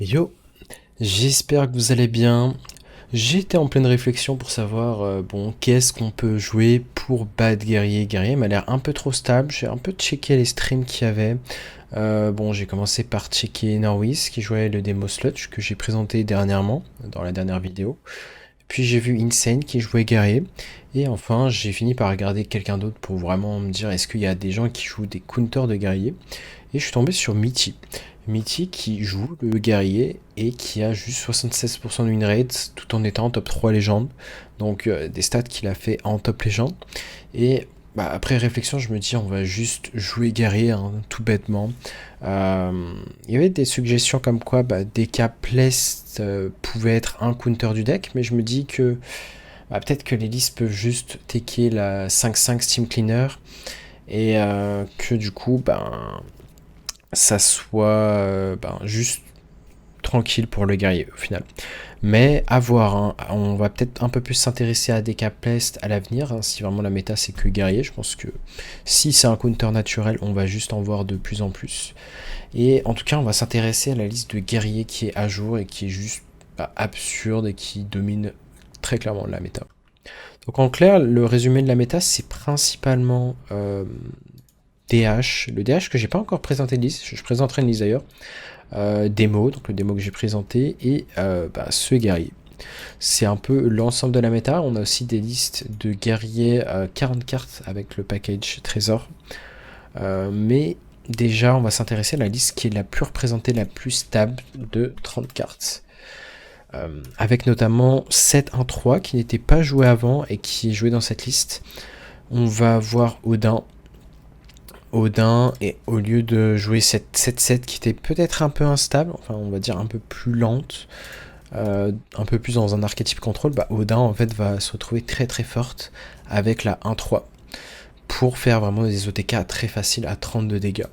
Yo, j'espère que vous allez bien. J'étais en pleine réflexion pour savoir, bon, qu'est-ce qu'on peut jouer pour battre Guerrier. Guerrier m'a l'air un peu trop stable, j'ai un peu checké les streams qu'il y avait. Bon, j'ai commencé par checker Norwis qui jouait le démo Sludge que j'ai présenté dernièrement, dans la dernière vidéo. Puis j'ai vu Insane qui jouait Guerrier. Et enfin, j'ai fini par regarder quelqu'un d'autre pour vraiment me dire est-ce qu'il y a des gens qui jouent des counters de Guerrier. Et je suis tombé sur Mitty. Mitty qui joue le guerrier et qui a juste 76% de win rate tout en étant en top 3 légende. Donc des stats qu'il a fait en top légende. Et après réflexion, je me dis on va juste jouer guerrier hein, tout bêtement. Il y avait des suggestions comme quoi DK Plest pouvait être un counter du deck, mais je me dis que peut-être que les listes peuvent juste taker la 5-5 Steam Cleaner et que du coup ça soit juste tranquille pour le guerrier au final. Mais à voir, hein. On va peut-être un peu plus s'intéresser à des Plest à l'avenir, hein, si vraiment la méta c'est que guerrier. Je pense que si c'est un counter naturel, on va juste en voir de plus en plus. Et en tout cas, on va s'intéresser à la liste de guerriers qui est à jour et qui est juste absurde et qui domine très clairement la méta. Donc en clair, le résumé de la méta, c'est principalement DH. Le DH que j'ai pas encore présenté de liste, je présenterai une liste d'ailleurs. Démo, donc le démo que j'ai présenté, et ce guerrier. C'est un peu l'ensemble de la méta. On a aussi des listes de guerriers 40 cartes avec le package trésor. Mais déjà, on va s'intéresser à la liste qui est la plus représentée, la plus stable de 30 cartes. Avec notamment 7-1-3 qui n'était pas joué avant et qui est joué dans cette liste. On va voir Odin, et au lieu de jouer cette 7-7 qui était peut-être un peu instable, enfin on va dire un peu plus lente, un peu plus dans un archétype contrôle, Odin en fait va se retrouver très très forte avec la 1-3 pour faire vraiment des OTK très faciles à 32 dégâts.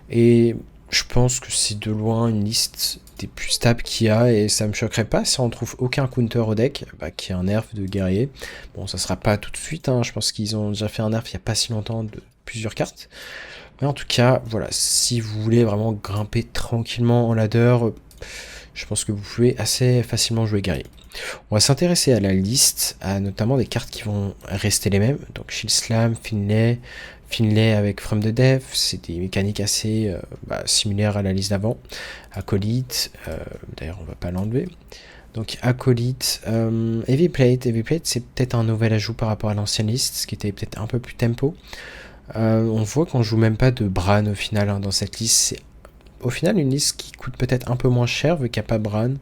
Et je pense que c'est de loin une liste des plus stables qu'il y a, et ça me choquerait pas si on trouve aucun counter au deck, qui est un nerf de guerrier. Bon, ça sera pas tout de suite, hein. Je pense qu'ils ont déjà fait un nerf il y a pas si longtemps de plusieurs cartes. Mais en tout cas, voilà, si vous voulez vraiment grimper tranquillement en ladder, je pense que vous pouvez assez facilement jouer guerrier. On va s'intéresser à la liste, à notamment des cartes qui vont rester les mêmes. Donc Shield Slam, Finlay avec From the Death, c'est des mécaniques assez similaires à la liste d'avant. Acolyte, d'ailleurs on va pas l'enlever. Donc Acolyte, Heavy Plate c'est peut-être un nouvel ajout par rapport à l'ancienne liste, ce qui était peut-être un peu plus tempo. On voit qu'on joue même pas de Bran au final hein, dans cette liste. C'est au final une liste qui coûte peut-être un peu moins cher vu qu'il n'y a pas Bran.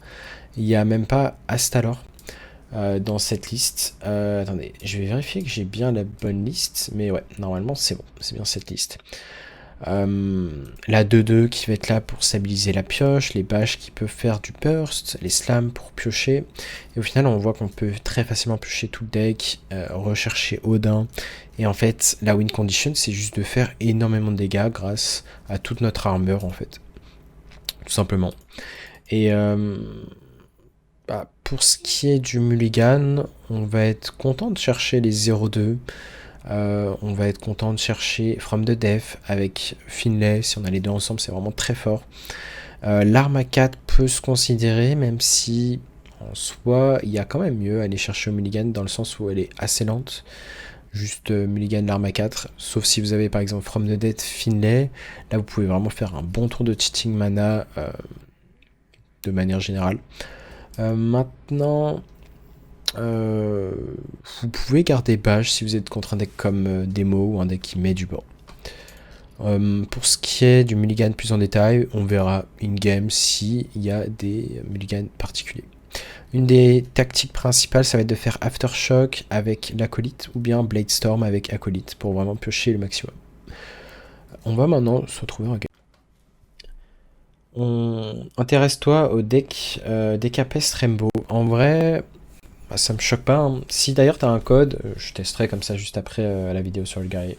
Il n'y a même pas Astalor dans cette liste. Attendez, je vais vérifier que j'ai bien la bonne liste. Mais ouais, normalement c'est bon, c'est bien cette liste. La 2-2 qui va être là pour stabiliser la pioche, les bâches qui peuvent faire du burst, les slams pour piocher. Et au final, on voit qu'on peut très facilement piocher tout le deck, rechercher Odin. Et en fait, la win condition, c'est juste de faire énormément de dégâts grâce à toute notre armure, en fait. Tout simplement. Et pour ce qui est du mulligan, on va être content de chercher les 0-2. On va être content de chercher From the Death avec Finlay. Si on a les deux ensemble, c'est vraiment très fort. L'arme à 4 peut se considérer, même si en soi, il y a quand même mieux à aller chercher au mulligan dans le sens où elle est assez lente. Juste mulligan l'arme à 4, sauf si vous avez par exemple From the Dead Finlay, là vous pouvez vraiment faire un bon tour de cheating mana de manière générale. Maintenant, vous pouvez garder Bash si vous êtes contre un deck comme Demo ou un deck qui met du banc. Pour ce qui est du mulligan plus en détail, on verra in-game s'il y a des mulligans particuliers. Une des tactiques principales, ça va être de faire Aftershock avec l'Acolyte ou bien Bladestorm avec Acolyte pour vraiment piocher le maximum. On va maintenant se retrouver en game. Intéresse-toi au deck Decapest Rainbow. En vrai, ça me choque pas. Hein. Si d'ailleurs tu as un code, je testerai comme ça juste après la vidéo sur le guerrier.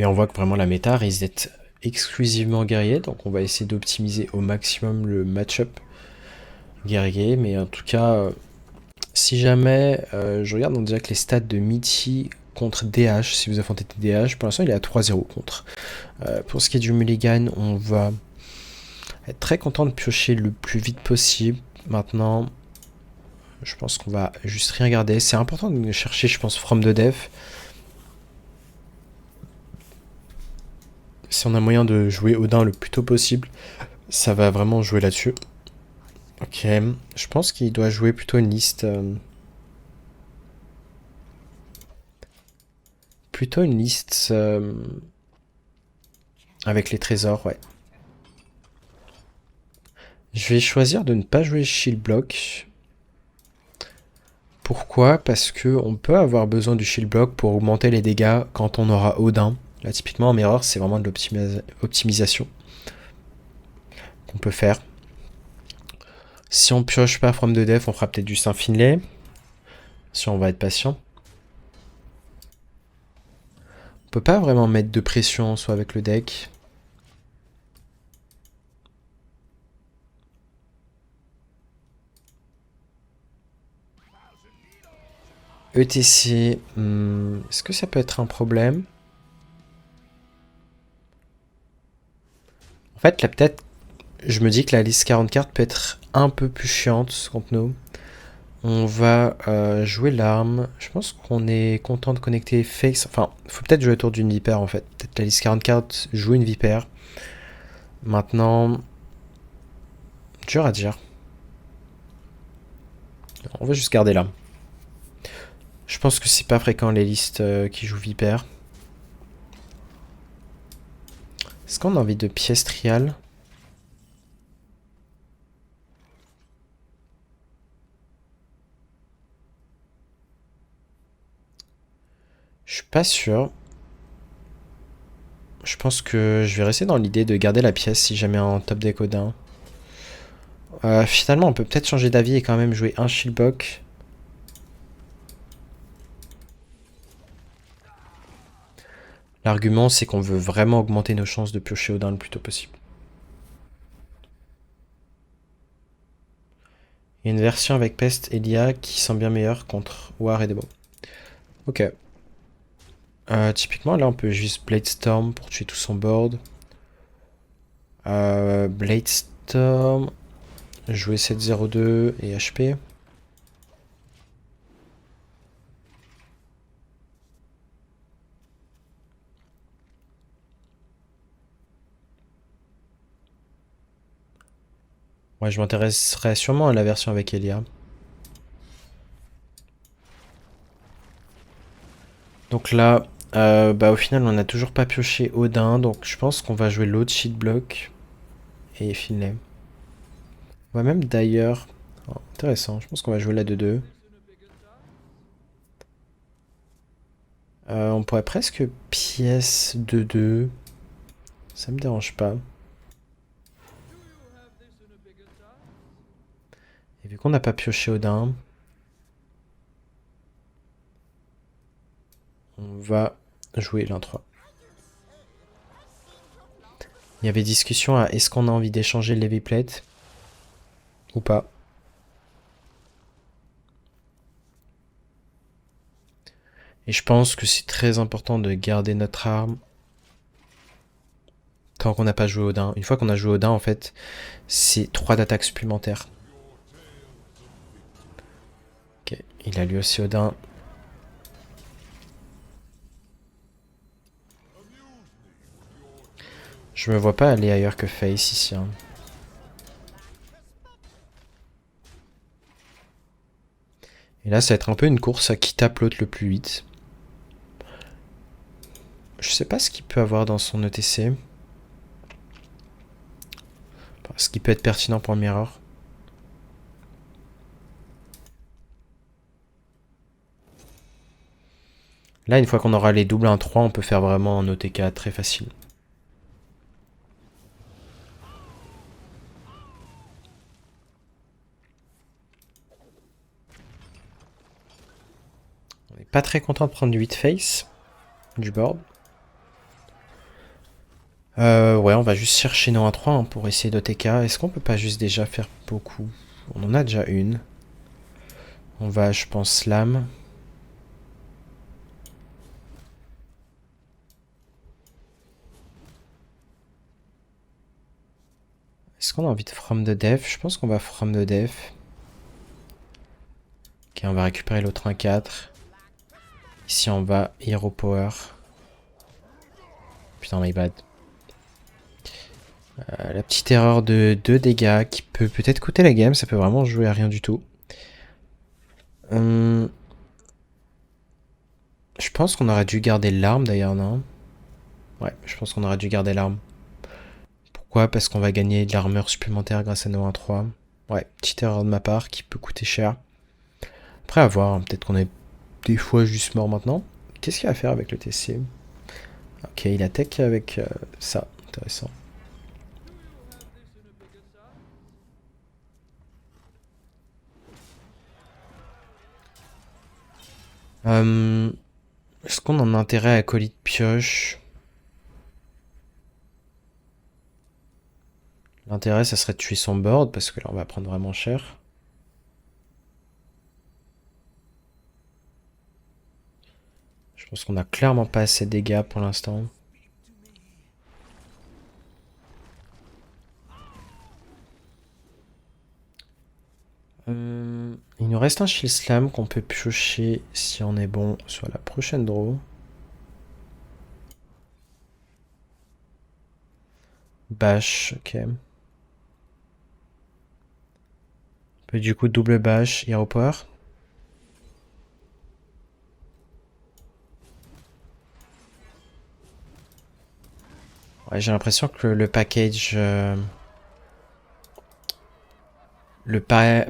Mais on voit que vraiment la méta risque d'être exclusivement guerrier, donc on va essayer d'optimiser au maximum le match-up guerrier, mais en tout cas, si jamais je regarde donc déjà que les stats de Mitty contre DH, si vous affrontez DH, pour l'instant il est à 3-0 contre. Pour ce qui est du mulligan, on va Être très content de piocher le plus vite possible. Maintenant, je pense qu'on va juste rien garder. C'est important de chercher, je pense, From the Death. Si on a moyen de jouer Odin le plus tôt possible, ça va vraiment jouer là-dessus. Ok, je pense qu'il doit jouer plutôt une liste... plutôt une liste avec les trésors, ouais. Je vais choisir de ne pas jouer Shield Block. Pourquoi? Parce que on peut avoir besoin du Shield Block pour augmenter les dégâts quand on aura Odin. Là, typiquement, en Mirror, c'est vraiment de l'optimisation qu'on peut faire. Si on pioche pas From the Death, on fera peut-être du Saint-Finlay. Si on va être patient. On peut pas vraiment mettre de pression soit avec le deck. ETC, est-ce que ça peut être un problème? En fait, là peut-être, je me dis que la liste 40 cartes peut être un peu plus chiante contre nous. On va jouer l'arme. Je pense qu'on est content de connecter Face. Enfin, faut peut-être jouer autour d'une vipère en fait. Peut-être la liste 40 cartes joue une vipère. Maintenant, dur à dire. On va juste garder l'arme. Je pense que c'est pas fréquent les listes qui jouent vipère. Est-ce qu'on a envie de pièces triales? Je suis pas sûr. Je pense que je vais rester dans l'idée de garder la pièce si jamais un top deck Odin. Finalement, on peut peut-être changer d'avis et quand même jouer un Shieldbox. L'argument, c'est qu'on veut vraiment augmenter nos chances de piocher Odin le plus tôt possible. Il y a une version avec Pest et Lia qui sent bien meilleure contre War et Demo. Ok. Typiquement, là, on peut juste Blade Storm pour tuer tout son board. Blade Storm. Jouer 7-0-2 et HP. Ouais, je m'intéresserai sûrement à la version avec Elia. Donc là, bah au final, on n'a toujours pas pioché Odin, donc je pense qu'on va jouer l'autre Sheet Block et Finlay. On va même d'ailleurs... Oh, intéressant, je pense qu'on va jouer la 2-2. On pourrait presque pièce 2-2. Ça me dérange pas. Et vu qu'on n'a pas pioché Odin, on va jouer l'un-3. Il y avait discussion à est-ce qu'on a envie d'échanger le Levy Plate ou pas. Et je pense que c'est très important de garder notre arme tant qu'on n'a pas joué Odin. Une fois qu'on a joué Odin, en fait, c'est 3 d'attaque supplémentaires. Ok, il a lui aussi Odin. Je me vois pas aller ailleurs que Face ici. Hein. Et là, ça va être un peu une course à qui tape l'autre le plus vite. Je sais pas ce qu'il peut avoir dans son ETC. Ce qui peut être pertinent pour le Mirror. Là, une fois qu'on aura les doubles 1-3, on peut faire vraiment un OTK très facile. On n'est pas très content de prendre du 8 face du board. Ouais, on va juste chercher nos 1-3 hein, pour essayer d'OTK. Est-ce qu'on peut pas juste déjà faire beaucoup? On en a déjà une. On va, je pense, slam. Est-ce qu'on a envie de From the Def? Je pense qu'on va From the Def. Ok, on va récupérer l'autre 1-4. Ici on va Hero Power. Putain, my bad. La petite erreur de 2 dégâts qui peut peut-être coûter la game. Ça peut vraiment jouer à rien du tout. Je pense qu'on aurait dû garder l'arme d'ailleurs, non? Ouais, je pense qu'on aurait dû garder l'arme. Pourquoi? Parce qu'on va gagner de l'armure supplémentaire grâce à nos 1-3. Ouais, petite erreur de ma part qui peut coûter cher. Après à voir, hein, peut-être qu'on est des fois juste mort maintenant. Qu'est-ce qu'il va faire avec le TC? Ok, il attaque avec ça. Intéressant. Est-ce qu'on en a intérêt à acolyte pioche? L'intérêt, ça serait de tuer son board, parce que là, on va prendre vraiment cher. Je pense qu'on a clairement pas assez de dégâts pour l'instant. Il nous reste un Shield Slam qu'on peut piocher si on est bon sur la prochaine draw. Bash, ok. On peut du coup double bash, Hero Power. Ouais, j'ai l'impression que le package...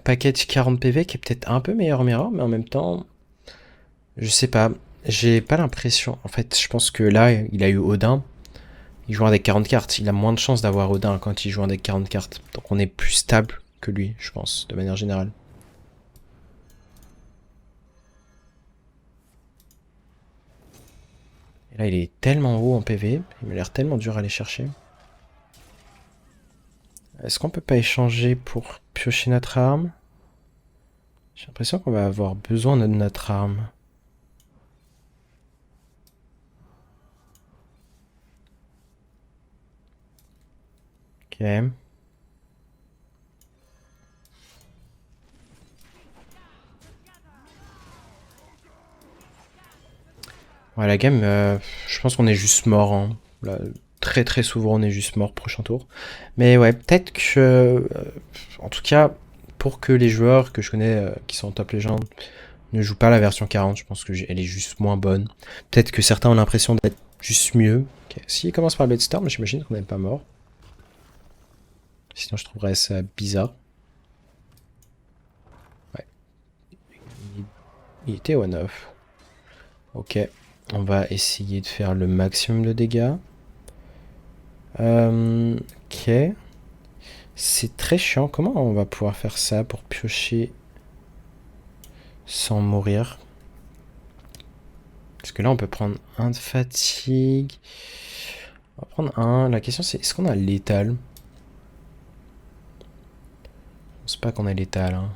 package 40 PV qui est peut-être un peu meilleur Mirror, mais en même temps... Je sais pas. J'ai pas l'impression. En fait, je pense que là, il a eu Odin. Il joue un deck 40 cartes. Il a moins de chances d'avoir Odin quand il joue un deck 40 cartes. Donc on est plus stable que lui, je pense, de manière générale. Et là, il est tellement haut en PV. Il m'a l'air tellement dur à aller chercher. Est-ce qu'on peut pas échanger pour piocher notre arme? J'ai l'impression qu'on va avoir besoin de notre arme. Ok. Ouais, la game, je pense qu'on est juste mort. Hein. Là, très très souvent, on est juste mort prochain tour. Mais ouais, peut-être que... en tout cas, pour que les joueurs que je connais qui sont en top legend ne jouent pas la version 40, je pense qu'elle est juste moins bonne. Peut-être que certains ont l'impression d'être juste mieux. Okay. S'il commence par Bloodstorm, j'imagine qu'on n'est pas mort. Sinon, je trouverais ça bizarre. Ouais. Il était one-off. Ok. On va essayer de faire le maximum de dégâts. Ok. C'est très chiant. Comment on va pouvoir faire ça pour piocher sans mourir? Parce que là, on peut prendre un de fatigue. On va prendre un. La question, c'est est-ce qu'on a létal? Je pense pas qu'on a létal. Hein.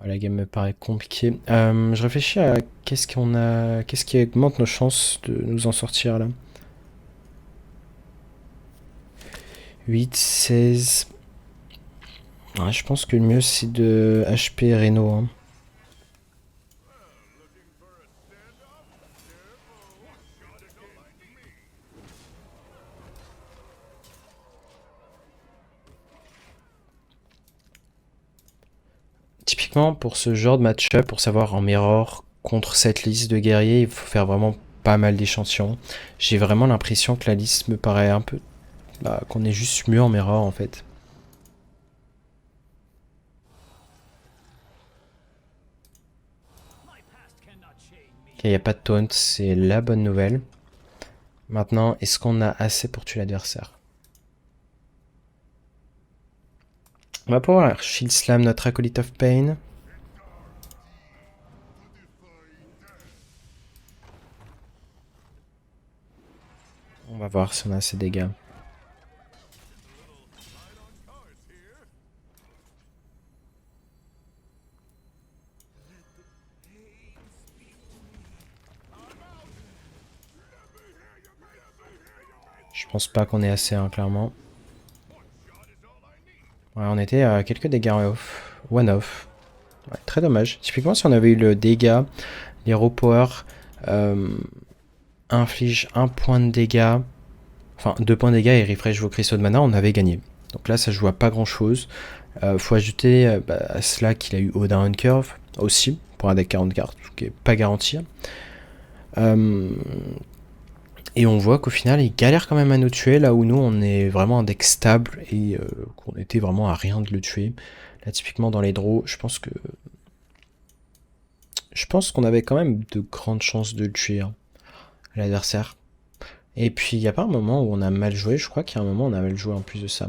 La game me paraît compliquée. Je réfléchis à qu'est-ce qu'on a, qu'est-ce qui augmente nos chances de nous en sortir là. 8, 16. Ouais, je pense que le mieux c'est de HP Reno. Hein. Typiquement pour ce genre de match-up, pour savoir en mirror contre cette liste de guerriers, il faut faire vraiment pas mal d'échantillons. J'ai vraiment l'impression que la liste me paraît un peu... Bah, qu'on est juste mieux en mirror en fait. Ok, il n'y a pas de taunt, c'est la bonne nouvelle. Maintenant, est-ce qu'on a assez pour tuer l'adversaire? On va pouvoir shield slam notre acolyte of pain. On va voir si on a assez de dégâts. Je pense pas qu'on ait assez, hein, clairement. Ouais, on était à quelques dégâts off. One off. Ouais, très dommage. Typiquement, si on avait eu le dégât, l'hero power inflige 1 point de dégâts, enfin 2 points de dégâts et refresh vos cristaux de mana, on avait gagné. Donc là, ça joue à pas grand chose. Faut ajouter à cela qu'il a eu Odin on curve aussi, pour un deck 40 cartes, ce qui est pas garanti. Et on voit qu'au final, il galère quand même à nous tuer, là où nous, on est vraiment un deck stable et qu'on était vraiment à rien de le tuer. Là, typiquement, dans les draws, je pense qu'on avait quand même de grandes chances de le tuer, hein, l'adversaire. Et puis, il n'y a pas un moment où on a mal joué, je crois qu'il y a un moment où on a mal joué en plus de ça.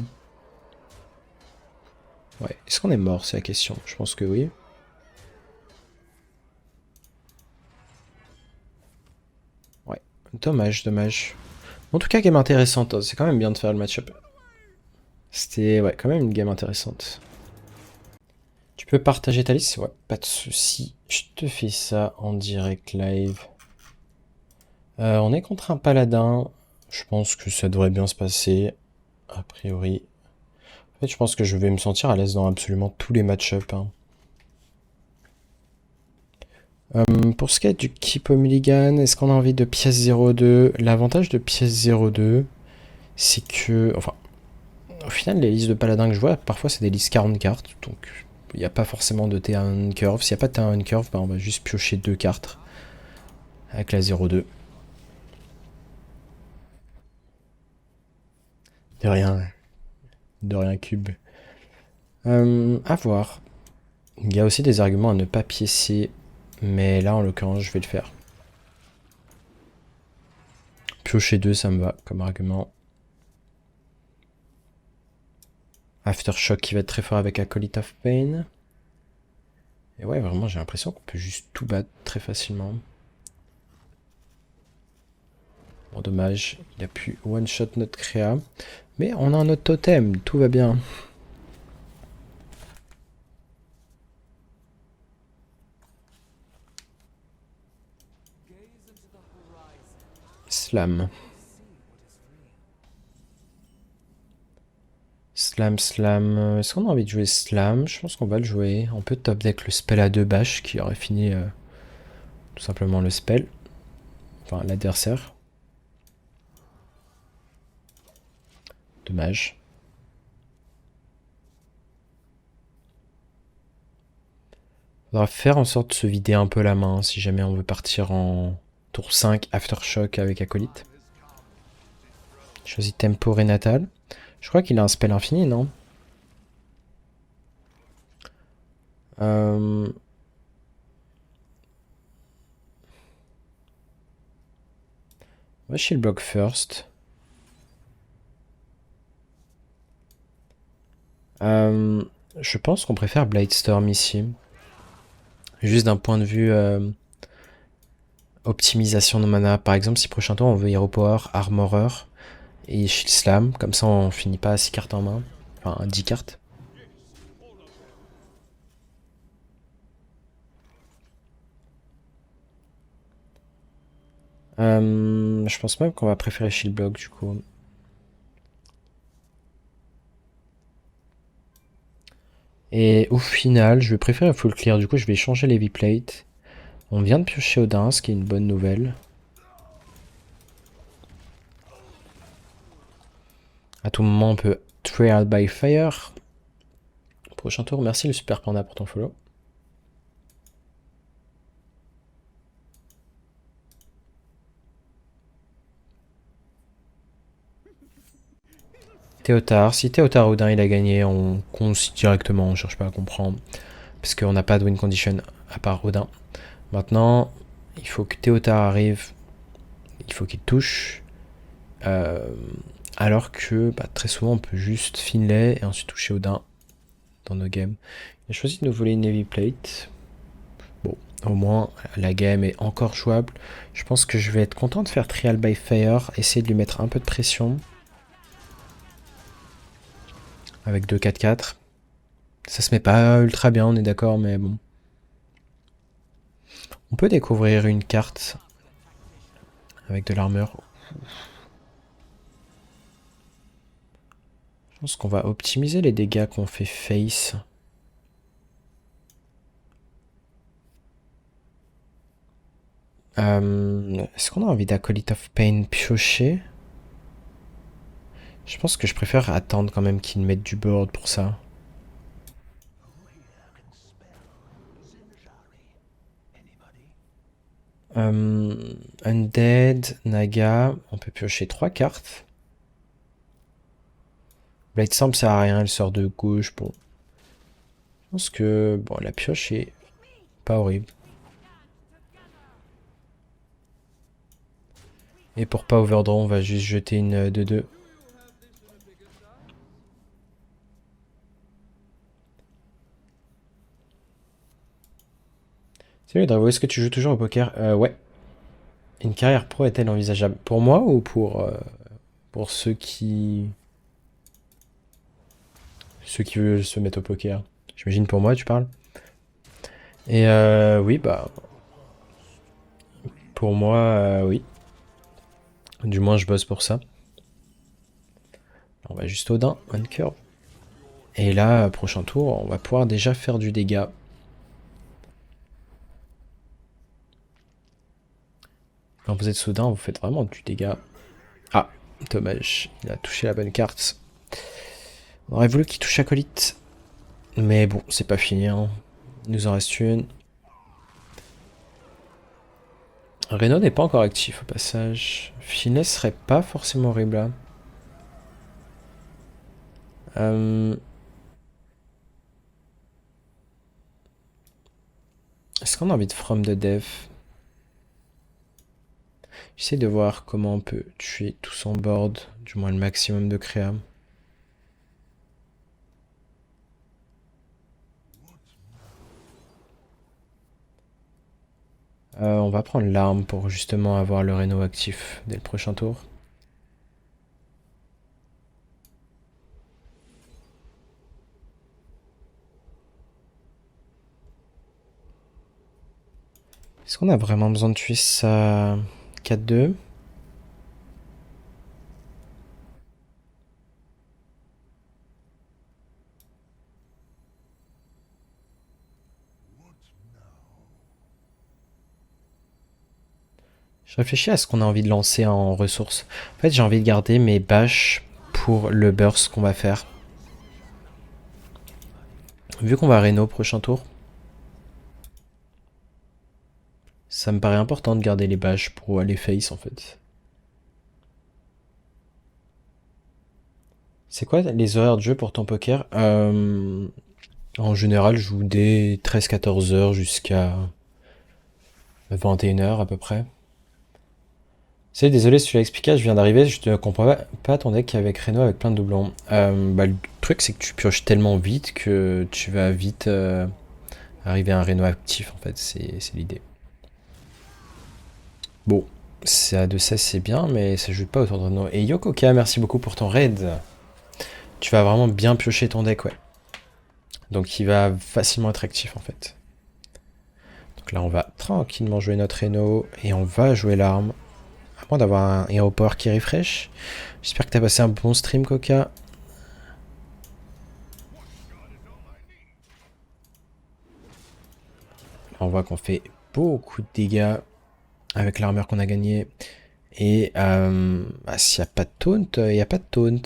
Ouais, est-ce qu'on est mort, c'est la question. Je pense que oui. Ouais, dommage, dommage. En tout cas, game intéressante, hein. C'est quand même bien de faire le match-up. C'était, ouais, quand même une game intéressante. Tu peux partager ta liste? Ouais, pas de souci. Je te fais ça en direct live. On est contre un paladin. Je pense que ça devrait bien se passer. A priori. En fait, je pense que je vais me sentir à l'aise dans absolument tous les match-ups, hein. Pour ce qui est du Keep Mulligan, est-ce qu'on a envie de pièce 02? L'avantage de pièce 02, c'est que... Enfin, au final, les listes de paladins que je vois, parfois c'est des listes 40 cartes. Donc, il n'y a pas forcément de T1 curve. S'il n'y a pas de T1 curve, bah, on va juste piocher 2 cartes. Avec la 02. De rien. De rien cube. À voir. Il y a aussi des arguments à ne pas piécer. Mais là, en l'occurrence, je vais le faire. Piocher 2, ça me va comme argument. Aftershock qui va être très fort avec Acolyte of Pain. Et ouais, vraiment, j'ai l'impression qu'on peut juste tout battre très facilement. Bon, dommage, il a pu one-shot notre créa. Mais on a un autre totem, tout va bien. Slam. Slam, slam. Est-ce qu'on a envie de jouer slam? Je pense qu'on va le jouer. On peut top deck le spell à 2 bâches qui aurait fini tout simplement le spell. Enfin, l'adversaire. Dommage. Faudra faire en sorte de se vider un peu la main si jamais on veut partir en tour 5 Aftershock avec Acolyte. Choisis Tempo Renatal. Je crois qu'il a un spell infini, non? On va shield block first. Je pense qu'on préfère Blightstorm ici. Juste d'un point de vue optimisation de mana. Par exemple, si prochain tour on veut Hero Power, Armorer et Shield Slam, comme ça on finit pas à 6 cartes en main. Enfin, à 10 cartes. Je pense même qu'on va préférer Shield Block du coup. Et au final, je vais préférer Full Clear. Du coup, je vais changer les V-Plate. On vient de piocher Odin, ce qui est une bonne nouvelle. À tout moment, on peut Trial by Fire. Prochain tour, merci le Super Panda pour ton follow. Théotard, si Théotard Odin il a gagné, on considère directement, on cherche pas à comprendre. Parce qu'on n'a pas de win condition à part Odin. Maintenant, il faut que Théotard arrive, il faut qu'il touche. Alors que bah, très souvent on peut juste Finlay et ensuite toucher Odin dans nos games. Il a choisi de nous voler une Heavy Plate. Bon, Au moins, la game est encore jouable. Je pense que je vais être content de faire Trial by Fire, essayer de lui mettre un peu de pression. Avec 2-4-4. Ça se met pas ultra bien, on est d'accord, mais bon. On peut découvrir une carte avec de l'armure. Je pense qu'on va optimiser les dégâts qu'on fait face. Est-ce qu'on a envie d'Acolyte of Pain piocher? Je pense que je préfère attendre quand même qu'ils mettent du board pour ça. Undead, Naga, on peut piocher 3 cartes. Blade Sample ça sert à rien, elle sort de gauche, bon. Je pense que bon, la pioche est pas horrible. Et pour pas overdraw, on va juste jeter une 2-2. Salut Dravo, est-ce que tu joues toujours au poker? Ouais. Une carrière pro est-elle envisageable? Pour moi ou pour ceux qui veulent se mettre au poker? J'imagine pour moi, tu parles? Et oui, bah... Pour moi, oui. Du moins, je bosse pour ça. On va juste au dain, one curve. Et là, prochain tour, on va pouvoir déjà faire du dégât. Quand vous êtes soudain, vous faites vraiment du dégât. Ah, dommage, il a touché la bonne carte. On aurait voulu qu'il touche Acolyte. Mais bon, c'est pas fini, hein. Il nous en reste une. Reno n'est pas encore actif au passage. Finesse serait pas forcément horrible là. Est-ce qu'on a envie de From the Dev? J'essaie de voir comment on peut tuer tous en board, du moins le maximum de créa. On va prendre l'arme pour justement avoir le Reno actif dès le prochain tour. Est-ce qu'on a vraiment besoin de tuer ça 4-2? Je réfléchis à ce qu'on a envie de lancer en ressources. En fait, j'ai envie de garder mes bâches pour le burst qu'on va faire. Vu qu'on va Reno prochain tour, ça me paraît important de garder les bâches pour aller face en fait. C'est quoi les horaires de jeu pour ton poker? En général, je joue dès 13-14 heures jusqu'à 21 heures à peu près. C'est désolé si tu l'as expliqué, je viens d'arriver, je ne comprends pas ton deck avec Reno avec plein de doublons. Bah, le truc c'est que tu pioches tellement vite que tu vas vite arriver à un Reno actif en fait, c'est l'idée. Bon, ça de ça c'est bien, mais ça joue pas autour de Reno. Et Yokoka, merci beaucoup pour ton raid. Tu vas vraiment bien piocher ton deck, ouais. Donc il va facilement être actif en fait. Donc là on va tranquillement jouer notre Reno et on va jouer l'arme. À moins d'avoir un Hero Power qui refresh. J'espère que t'as passé un bon stream, Coca. Là, on voit qu'on fait beaucoup de dégâts avec l'armure qu'on a gagnée. Et bah, s'il n'y a pas de taunt, il n'y a pas de taunt.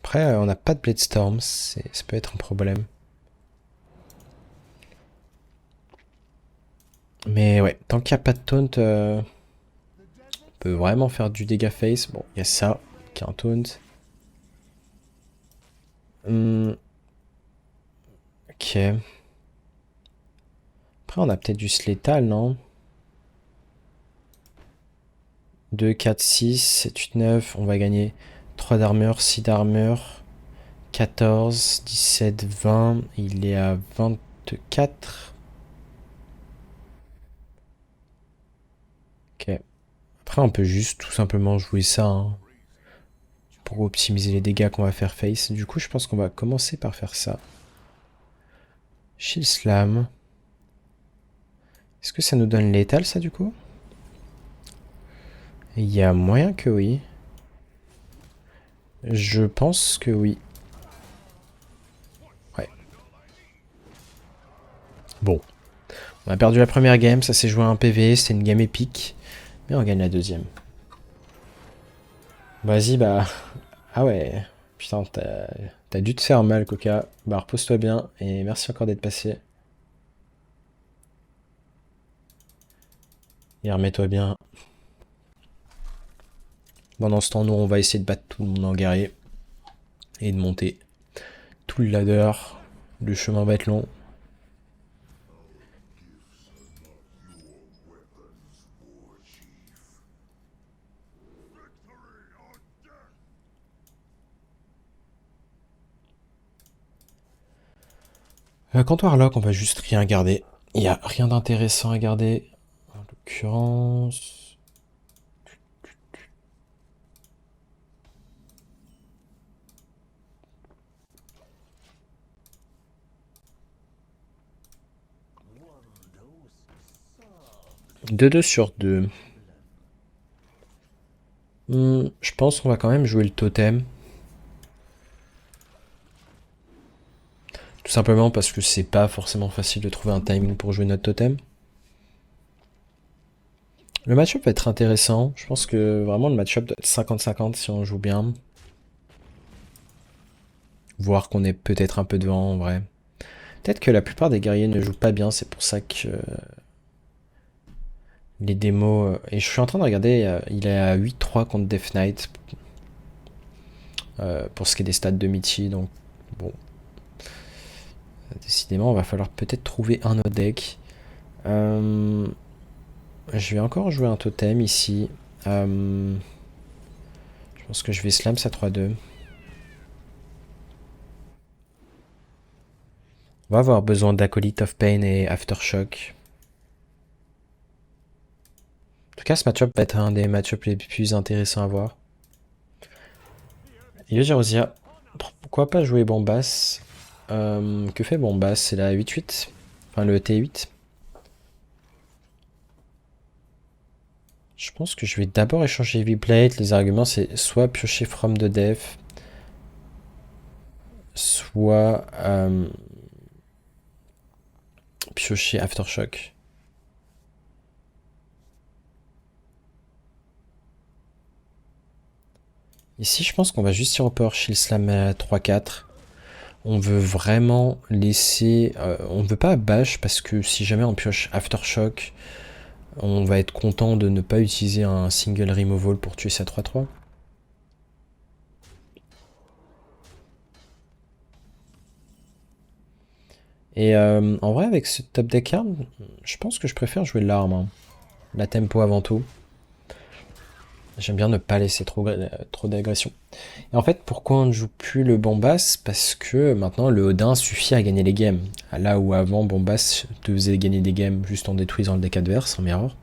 Après, on n'a pas de Blade Storm, ça peut être un problème. Mais ouais, tant qu'il n'y a pas de taunt, on peut vraiment faire du dégât face. Bon, il y a ça, qui est un taunt. Ok. Après, on a peut-être du Slétal, non? 2, 4, 6, 7, 8, 9. On va gagner 3 d'armure, 6 d'armure. 14, 17, 20. Il est à 24. Après, on peut juste tout simplement jouer ça, hein, pour optimiser les dégâts qu'on va faire face. Du coup, je pense qu'on va commencer par faire ça. Shield Slam. Est-ce que ça nous donne létal, ça, du coup? Il y a moyen que oui. Je pense que oui. Ouais. Bon. On a perdu la première game, ça s'est joué à un PV, c'était une game épique. Mais on gagne la deuxième. Vas-y, bah... Ah ouais. Putain, t'as dû te faire mal, Coca. Bah, repose-toi bien, et merci encore d'être passé. Et remets-toi bien. Pendant ce temps, nous, on va essayer de battre tout le monde en guerrier. Et de monter tout le ladder. Le chemin va être long. Quant au Warlock, on va juste rien garder. Il n'y a rien d'intéressant à garder. En l'occurrence... Deux 2 sur 2. Je pense qu'on va quand même jouer le totem. Tout simplement parce que c'est pas forcément facile de trouver un timing pour jouer notre totem. Le match-up va être intéressant. Je pense que vraiment le match-up doit être 50-50 si on joue bien. Voir qu'on est peut-être un peu devant en vrai. Peut-être que la plupart des guerriers ne jouent pas bien, c'est pour ça que les démos... Et je suis en train de regarder, il est à 8-3 contre Death Knight. Pour ce qui est des stats de Michi, donc bon. Décidément, on va falloir peut-être trouver un autre deck. Je vais encore jouer un totem ici. Je pense que je vais slam ça 3-2. On va avoir besoin d'Acolyte of Pain et Aftershock. En tout cas, ce match-up va être un des match-ups les plus intéressants à voir. Yojarosia, pourquoi pas jouer Bombas? Que fait Bombas? C'est la 8-8. Enfin, le T8. Je pense que je vais d'abord échanger Heavy Plate. Les arguments, c'est soit piocher From the Death, soit piocher Aftershock. Ici, je pense qu'on va juste tirer au Power Shield Slam à 3-4. On veut vraiment laisser... on ne veut pas bash parce que si jamais on pioche Aftershock, on va être content de ne pas utiliser un single removal pour tuer sa 3-3. Et en vrai, avec ce top deck arm, je pense que je préfère jouer l'arme. Hein. La tempo avant tout. J'aime bien ne pas laisser trop d'agression. Et en fait, pourquoi on ne joue plus le Bombas? Parce que maintenant, le Odin suffit à gagner les games. Là où avant, Bombas te faisait gagner des games juste en détruisant le deck adverse, en mirror.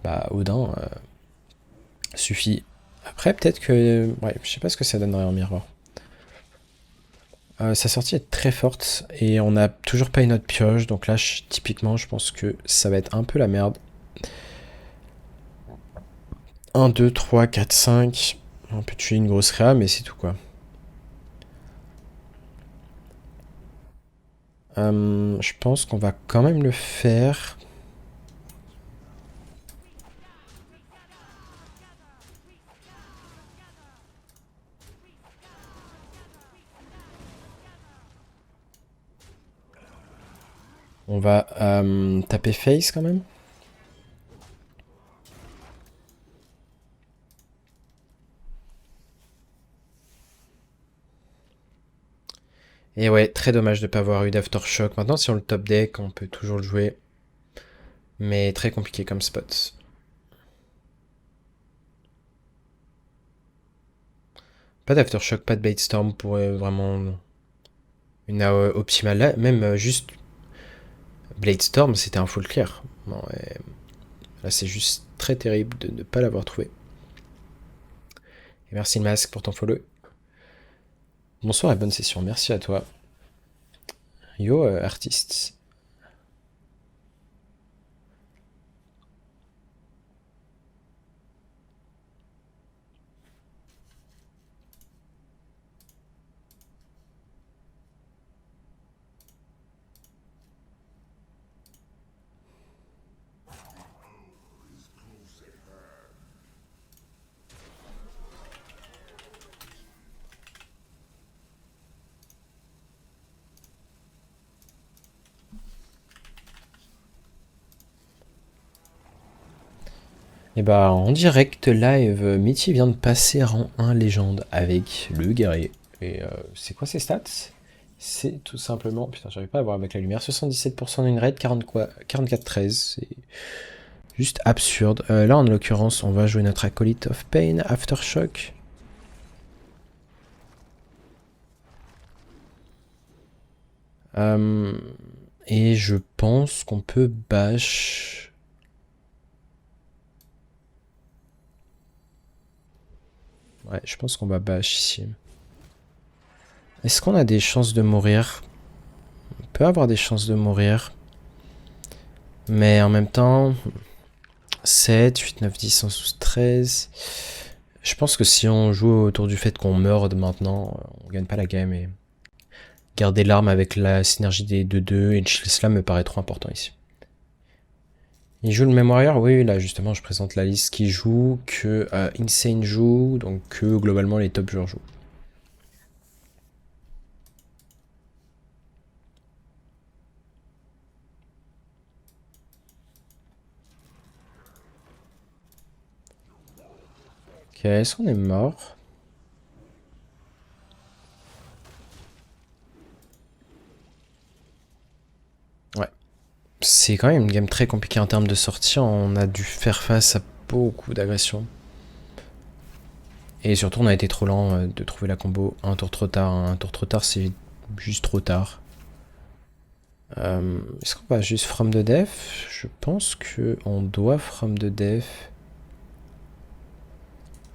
Bah, Odin suffit. Après, peut-être que... Ouais, je sais pas ce que ça donnerait en mirror. Sa sortie est très forte et on n'a toujours pas une autre pioche. Donc là, typiquement, je pense que ça va être un peu la merde. 1, 2, 3, 4, 5. On peut tuer une grosse réa, mais c'est tout quoi. Je pense qu'on va quand même le faire. On va taper face quand même. Et ouais, très dommage de ne pas avoir eu d'Aftershock. Maintenant, si on le top deck, on peut toujours le jouer. Mais très compliqué comme spot. Pas d'Aftershock, pas de Bladestorm pour vraiment une AOE optimale. Là, même juste Bladestorm, c'était un full clear. Bon, Là, c'est juste très terrible de ne pas l'avoir trouvé. Et merci le masque pour ton follow. Bonsoir et bonne session, merci à toi. Yo, artiste. Et bah en direct live, Mitty vient de passer rang 1 légende avec le guerrier. Et c'est quoi ses stats? C'est tout simplement... Putain, j'arrive pas à voir avec la lumière. 77% d'une raid, 44-13. C'est juste absurde. Là, en l'occurrence, on va jouer notre acolyte of pain, Aftershock. Et je pense qu'on peut bash... Ouais, je pense qu'on va bash ici. Est-ce qu'on a des chances de mourir? On peut avoir des chances de mourir. Mais en même temps... 7, 8, 9, 10, 11, 12, 13... Je pense que si on joue autour du fait qu'on meurt maintenant, on gagne pas la game. Et garder l'arme avec la synergie des 2-2 et cela me paraît trop important ici. Il joue le même warrior? Oui, là justement je présente la liste qui joue, que Insane joue, donc que globalement les top joueurs jouent. Ok, est-ce qu'on est mort? Ouais. C'est quand même une game très compliquée en termes de sortie, on a dû faire face à beaucoup d'agressions. Et surtout on a été trop lent de trouver la combo un tour trop tard. Un tour trop tard c'est juste trop tard. Est-ce qu'on va juste from the def? Je pense qu'on doit from the def.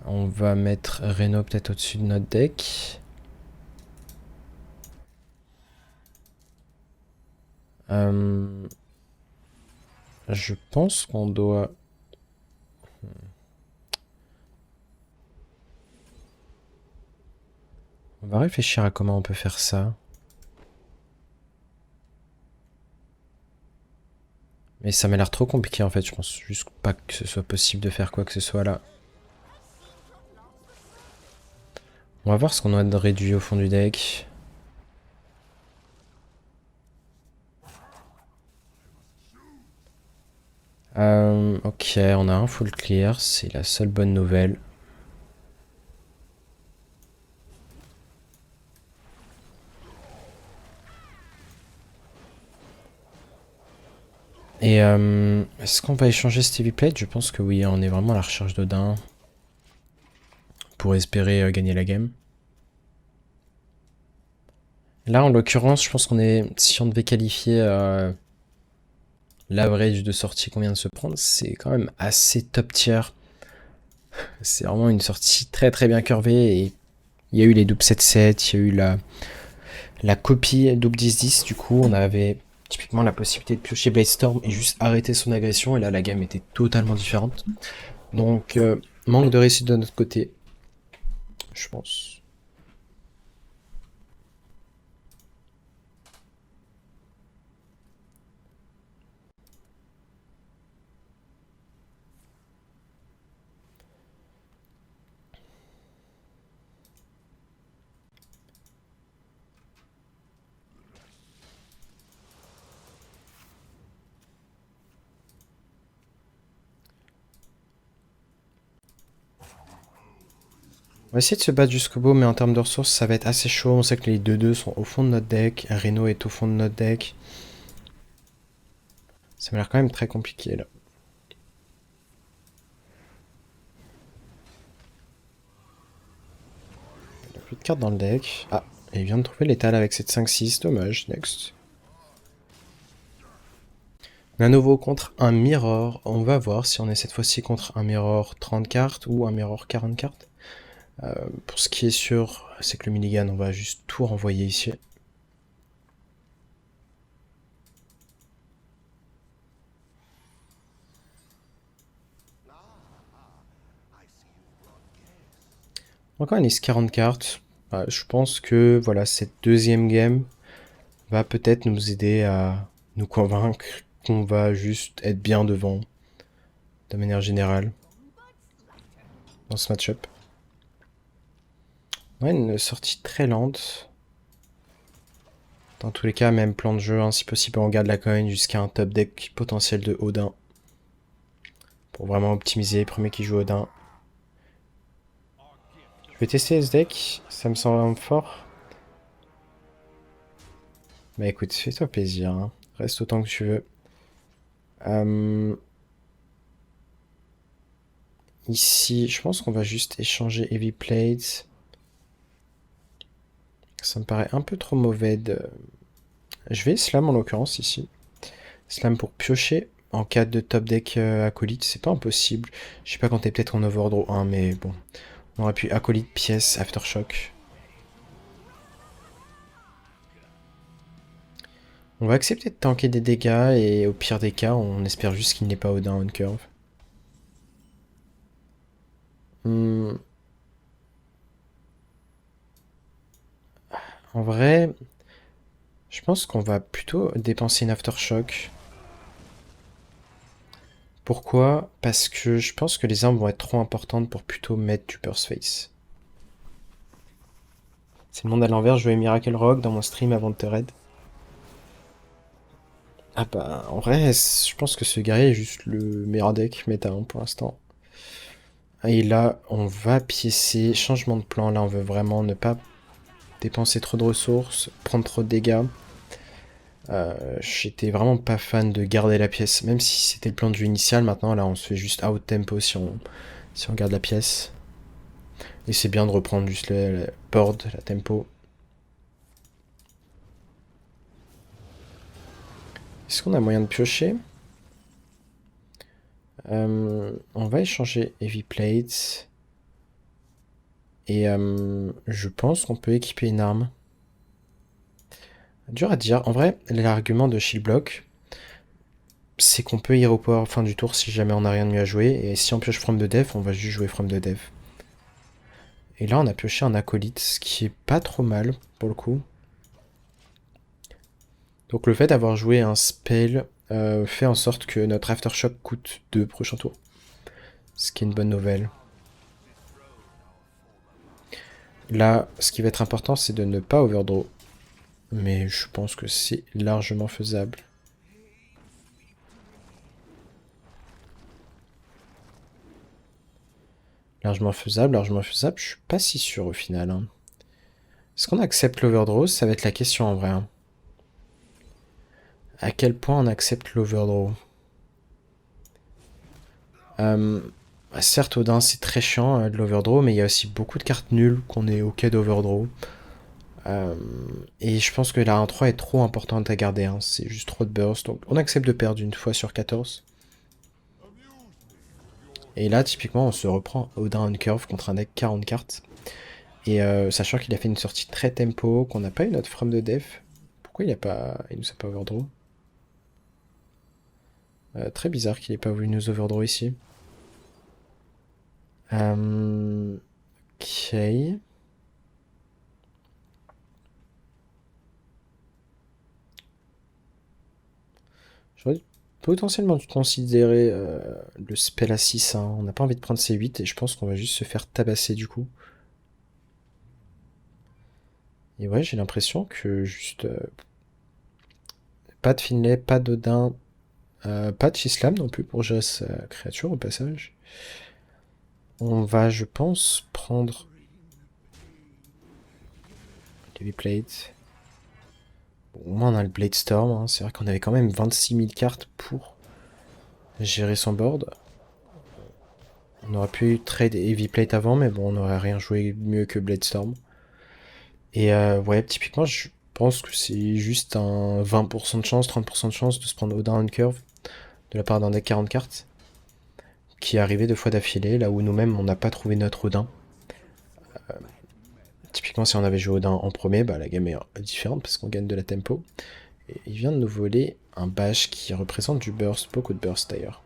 On va mettre Reno peut-être au-dessus de notre deck. Je pense qu'on doit... On va réfléchir à comment on peut faire ça. Mais ça m'a l'air trop compliqué en fait, je pense juste pas que ce soit possible de faire quoi que ce soit là. On va voir ce qu'on a de réduit au fond du deck. Ok, on a un full clear, c'est la seule bonne nouvelle. Et est-ce qu'on va échanger Stevie Plate? Je pense que oui, on est vraiment à la recherche d'Odin pour espérer gagner la game. Là, en l'occurrence, je pense qu'on est... Si on devait qualifier l'average de sortie qu'on vient de se prendre, c'est quand même assez top tier. C'est vraiment une sortie très très bien curvée. Et il y a eu les doubles 7-7, il y a eu la copie double 10-10. Du coup, on avait typiquement la possibilité de piocher Bladestorm et juste arrêter son agression. Et là, la game était totalement différente. Donc, manque de réussite de notre côté, je pense. On va essayer de se battre jusqu'au bout, mais en termes de ressources, ça va être assez chaud. On sait que les 2-2 sont au fond de notre deck. Reno est au fond de notre deck. Ça m'a l'air quand même très compliqué là. Il n'y a plus de cartes dans le deck. Ah, et il vient de trouver l'étal avec cette 5-6. Dommage, next. À nouveau contre un mirror. On va voir si on est cette fois-ci contre un mirror 30 cartes ou un mirror 40 cartes. Pour ce qui est sûr, c'est que le minigun, on va juste tout renvoyer ici. Encore une liste 40 cartes. Je pense que voilà, cette deuxième game va peut-être nous aider à nous convaincre qu'on va juste être bien devant, de manière générale, dans ce match-up. Ouais, une sortie très lente. Dans tous les cas, même plan de jeu, hein, si possible on garde la coin jusqu'à un top deck potentiel de Odin. Pour vraiment optimiser, premier qui joue Odin. Je vais tester ce deck, ça me semble vraiment fort. Bah écoute, fais-toi plaisir, hein. Reste autant que tu veux. Ici, je pense qu'on va juste échanger Heavy Plates. Ça me paraît un peu trop mauvais de... Je vais slam en l'occurrence ici. Slam pour piocher en cas de top deck acolyte, c'est pas impossible. Je sais pas quand t'es peut-être en overdraw 1, mais bon. On aurait pu acolyte pièce aftershock. On va accepter de tanker des dégâts et au pire des cas, on espère juste qu'il n'est pas Odin on curve. En vrai, je pense qu'on va plutôt dépenser une aftershock. Pourquoi? Parce que je pense que les armes vont être trop importantes pour plutôt mettre du Burst Face. C'est le monde à l'envers, je jouais Miracle Rock dans mon stream avant de te raid. Ah bah, en vrai, je pense que ce guerrier est juste le meilleur deck méta hein, pour l'instant. Et là, on va piécer, changement de plan, là on veut vraiment ne pas dépenser trop de ressources, prendre trop de dégâts. J'étais vraiment pas fan de garder la pièce, même si c'était le plan de jeu initial, maintenant là on se fait juste out tempo si on garde la pièce. Et c'est bien de reprendre juste le board, la tempo. Est-ce qu'on a moyen de piocher? On va échanger Heavy Plates. Et je pense qu'on peut équiper une arme. Dur à dire. En vrai, l'argument de Shield Block, c'est qu'on peut Hero Power fin du tour si jamais on n'a rien de mieux à jouer. Et si on pioche From the Death, on va juste jouer From the Death. Et là, on a pioché un acolyte, ce qui est pas trop mal, pour le coup. Donc le fait d'avoir joué un spell fait en sorte que notre Aftershock coûte 2 prochains tours. Ce qui est une bonne nouvelle. Là, ce qui va être important, c'est de ne pas overdraw. Mais je pense que c'est largement faisable. Largement faisable, je suis pas si sûr au final. Hein. Est-ce qu'on accepte l'overdraw? Ça va être la question en vrai. Hein. À quel point on accepte l'overdraw? Certes, Odin, c'est très chiant de l'overdraw, mais il y a aussi beaucoup de cartes nulles qu'on est ok d'overdraw. Et je pense que la 1-3 est trop importante à garder, hein. C'est juste trop de burst. Donc on accepte de perdre une fois sur 14. Et là, typiquement, on se reprend Odin on curve contre un deck 40 cartes. Et sachant qu'il a fait une sortie très tempo, qu'on n'a pas eu notre From de Def. Pourquoi il nous a pas overdraw? Très bizarre qu'il ait pas voulu nous overdraw ici. Ok. J'aurais potentiellement dû considérer le spell à 6. Hein. On n'a pas envie de prendre C8 et je pense qu'on va juste se faire tabasser du coup. Et ouais, j'ai l'impression que juste... pas de Finlay, pas d'Odin, pas de Chislam non plus pour gérer sa créature au passage. On va, je pense, prendre... Heavy Plate. Bon, au moins on a le Blade Storm, hein. C'est vrai qu'on avait quand même 26 000 cartes pour gérer son board. On aurait pu trade Heavy Plate avant, mais bon, on n'aurait rien joué mieux que Blade Storm. Et ouais, typiquement, je pense que c'est juste un 20% de chance, 30% de chance de se prendre Odin on curve. de la part d'un deck 40 cartes, qui est arrivé 2 fois d'affilée, là où nous-mêmes on n'a pas trouvé notre Odin. Typiquement si on avait joué Odin en premier, bah, la game est différente parce qu'on gagne de la tempo. Et il vient de nous voler un bash qui représente du burst, beaucoup de burst d'ailleurs.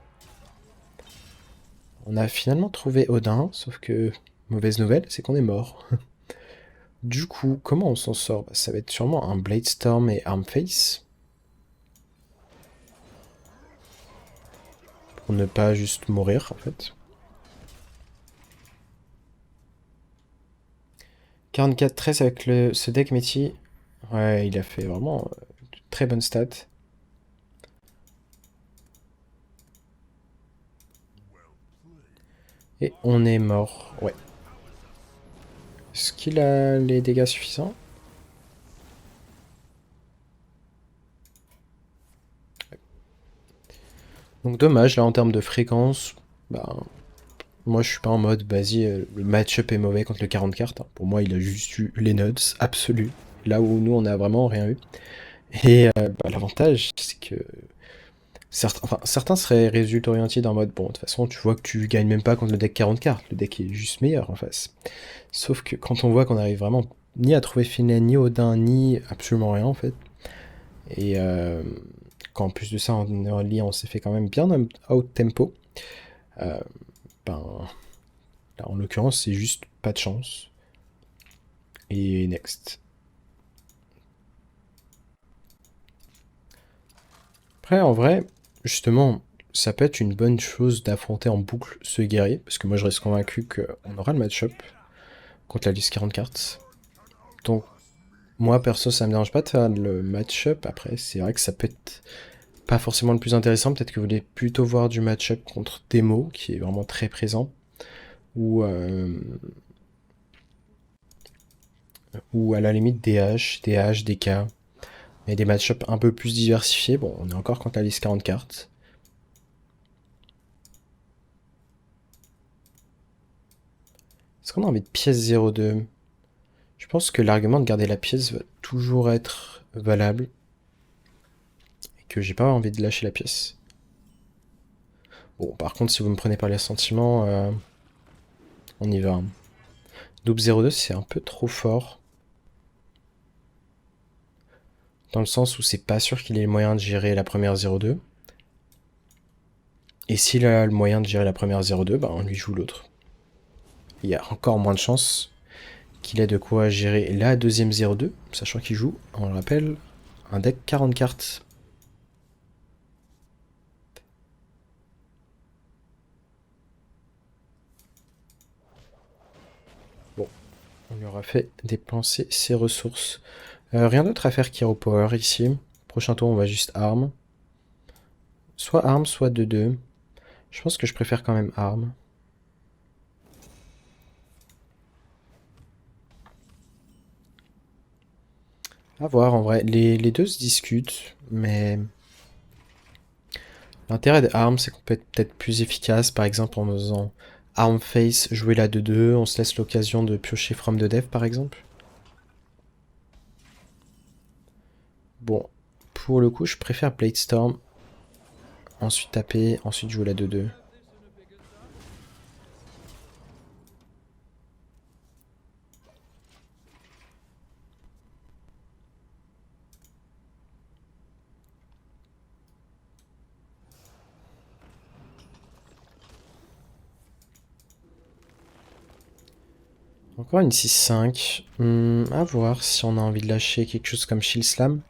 On a finalement trouvé Odin, sauf que, mauvaise nouvelle, c'est qu'on est mort. Du coup, comment on s'en sort? Bah, ça va être sûrement un Bladestorm et Armface. Pour ne pas juste mourir, en fait. 44-13 avec ce deck métier. Ouais, il a fait vraiment de très bonnes stats. Et on est mort, ouais. Est-ce qu'il a les dégâts suffisants? Donc dommage, là en termes de fréquence, bah, moi je suis pas en mode, vas-y, le match-up est mauvais contre le 40 cartes. Hein. Pour moi il a juste eu les nuts absolus, là où nous on a vraiment rien eu. Et bah, l'avantage c'est que certains seraient résultat orientés en mode, bon de toute façon tu vois que tu gagnes même pas contre le deck 40 cartes, le deck est juste meilleur en face. Sauf que quand on voit qu'on arrive vraiment ni à trouver Finlay, ni Odin, ni absolument rien en fait, et qu'en plus de ça en early on s'est fait quand même bien out tempo, ben là en l'occurrence c'est juste pas de chance. Et next. Après en vrai, justement, ça peut être une bonne chose d'affronter en boucle ce guerrier, parce que moi je reste convaincu qu'on aura le match-up contre la liste 40 cartes. Donc moi perso ça me dérange pas de faire le match-up, après c'est vrai que ça peut être pas forcément le plus intéressant, peut-être que vous voulez plutôt voir du match-up contre Demo, qui est vraiment très présent, ou à la limite DH, DK, mais des match-up un peu plus diversifiés. Bon, on est encore contre la liste 40 cartes. Est-ce qu'on a envie de pièce 0,2? Je pense que l'argument de garder la pièce va toujours être valable, et que j'ai pas envie de lâcher la pièce. Bon, par contre, si vous me prenez par les sentiments, on y va. Hein. Double 0,2, c'est un peu trop fort. Dans le sens où c'est pas sûr qu'il ait le moyen de gérer la première 0,2. Et s'il a le moyen de gérer la première 0,2, bah on lui joue l'autre. Il y a encore moins de chances qu'il ait de quoi gérer la deuxième 0,2, sachant qu'il joue, on le rappelle, un deck 40 cartes. Bon, on lui aura fait dépenser ses ressources. Rien d'autre à faire qu'Hero Power ici. Prochain tour, on va juste arme. Soit arme, soit 2-2. Je pense que je préfère quand même arme. À voir en vrai. Les deux se discutent, mais l'intérêt des armes, c'est qu'on peut être peut-être plus efficace, par exemple en faisant arm face, jouer la 2-2, on se laisse l'occasion de piocher from de dev par exemple. Bon, pour le coup, je préfère Bladestorm, ensuite taper, ensuite jouer la 2-2. Encore une 6-5. À voir si on a envie de lâcher quelque chose comme Shield Slam.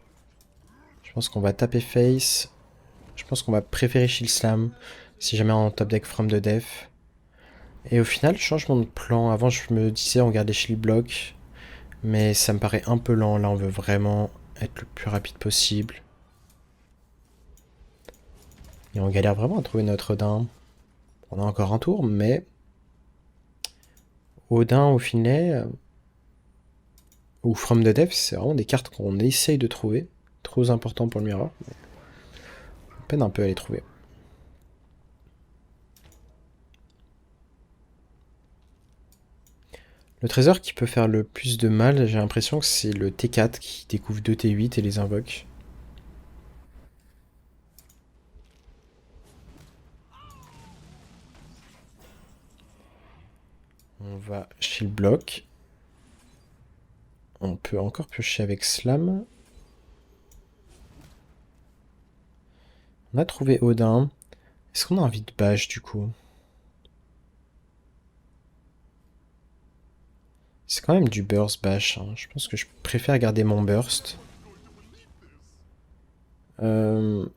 Je pense qu'on va taper face. Je pense qu'on va préférer Shield Slam si jamais on top deck from de def. Et au final, changement de plan. Avant, je me disais on garde les Shield Block. Mais ça me paraît un peu lent. Là, on veut vraiment être le plus rapide possible. Et on galère vraiment à trouver notre Odin. On a encore un tour, mais Odin au Finlay ou From the Depths, c'est vraiment des cartes qu'on essaye de trouver. Trop important pour le Mirror. Mais on peine un peu à les trouver. Le trésor qui peut faire le plus de mal, j'ai l'impression que c'est le T4 qui découvre 2 T8 et les invoque. On va chez le bloc. On peut encore piocher avec Slam. On a trouvé Odin. Est-ce qu'on a envie de bâche du coup? C'est quand même du burst bash, hein. Je pense que je préfère garder mon burst. Bon,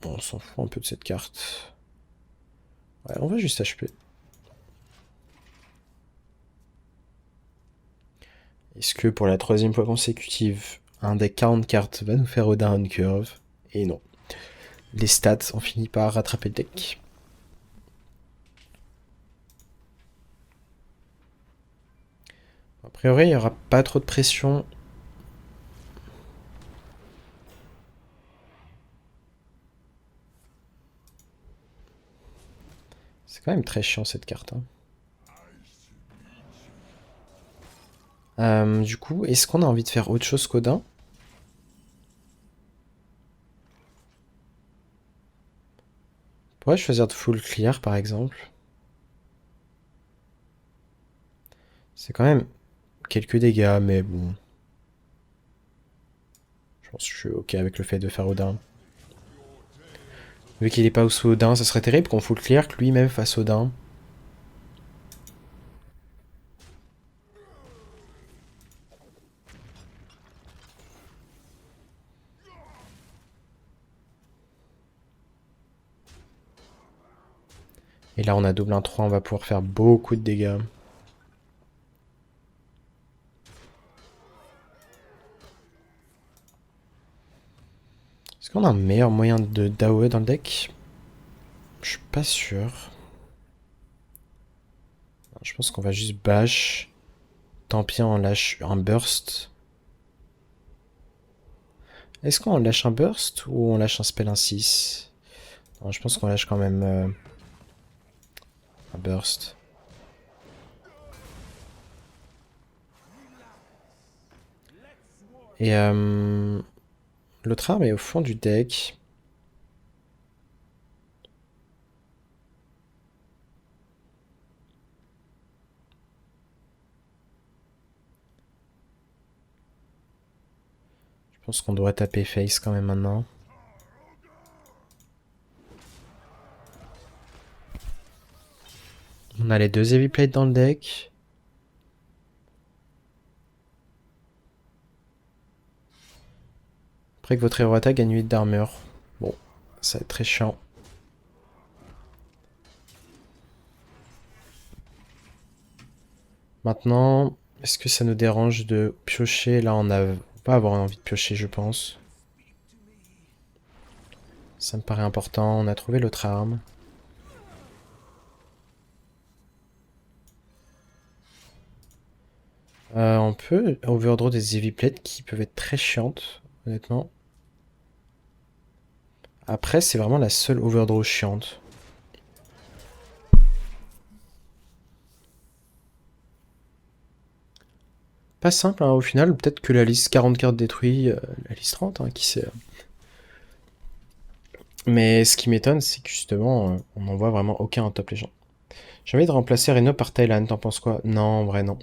on s'en fout un peu de cette carte. Ouais, on va juste HP. Est-ce que pour la troisième fois consécutive, un deck 40 cartes va nous faire Odin on curve? Et non. Les stats ont fini par rattraper le deck. A priori, il n'y aura pas trop de pression. C'est quand même très chiant cette carte, hein. Du coup, est-ce qu'on a envie de faire autre chose qu'Odin? On pourrait choisir de full clear par exemple. C'est quand même quelques dégâts, mais bon. Je pense que je suis ok avec le fait de faire Odin. Vu qu'il est pas sous Odin, ça serait terrible qu'on full clear que lui-même fasse Odin. Et là, on a double 1-3, on va pouvoir faire beaucoup de dégâts. Est-ce qu'on a un meilleur moyen de Daoe dans le deck? Je suis pas sûr. Je pense qu'on va juste bash. Tant pis, on lâche un burst. Est-ce qu'on lâche un burst ou on lâche un spell 1-6? Non, je pense qu'on lâche quand même un burst. Et l'autre arme est au fond du deck. Je pense qu'on doit taper face quand même maintenant. On a les deux heavy plates dans le deck. Après que votre héros attaque gagne 8 d'armure. Bon, ça va être très chiant. Maintenant, est-ce que ça nous dérange de piocher? Là, on va avoir envie de piocher, je pense. Ça me paraît important. On a trouvé l'autre arme. On peut overdraw des heavy plates qui peuvent être très chiantes, honnêtement. Après, c'est vraiment la seule overdraw chiante. Pas simple, hein, au final. Peut-être que la liste 40 cartes détruites, la liste 30, hein, qui sait. Mais ce qui m'étonne, c'est que justement, on n'en voit vraiment aucun en top légend. J'ai envie de remplacer Reno par Thailand, t'en penses quoi? Non, en vrai, non.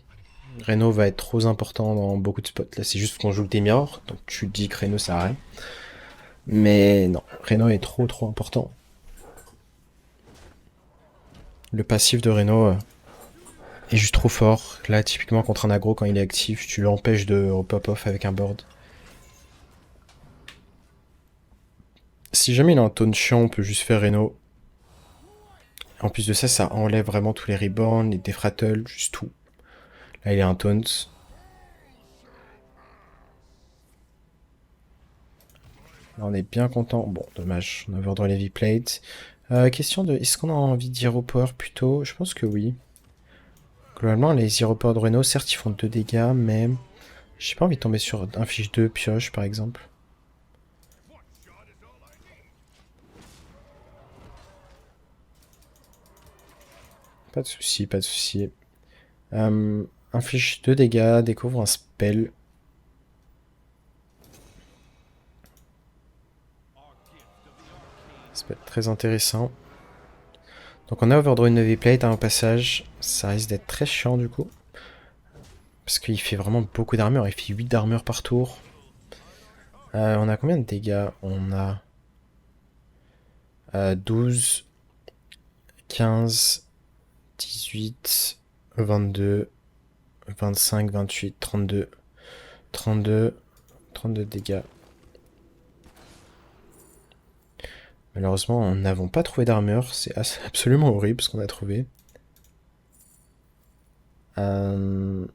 Reno va être trop important dans beaucoup de spots. Là, c'est juste qu'on joue le Mirror, donc tu te dis que Reno ça rien. Mais non, Reno est trop important. Le passif de Reno est juste trop fort. Là, typiquement contre un aggro, quand il est actif, tu l'empêches de pop-off avec un board. Si jamais il a un taunt chiant, on peut juste faire Reno. En plus de ça, ça enlève vraiment tous les reborns, les defrattles, juste tout. Là, il a un taunt. Là, on est bien content. Bon, dommage, on a overdraw les V-plates. Question de, est-ce qu'on a envie de Hero Power plutôt? Je pense que oui. Globalement, les Hero Power de Reno, certes, ils font 2 dégâts, mais j'ai pas envie de tomber sur un fiche 2 pioche, par exemple. Pas de souci, pas de souci. Inflige 2 dégâts, découvre un spell. Ça peut être très intéressant. Donc on a overdraw une heavy plate hein, au passage. Ça risque d'être très chiant du coup. Parce qu'il fait vraiment beaucoup d'armure. Il fait 8 d'armure par tour. On a combien de dégâts? On a 12, 15, 18, 22, 25, 28, 32, 32, 32 dégâts. Malheureusement, nous n'avons pas trouvé d'armure. C'est absolument horrible ce qu'on a trouvé. Dans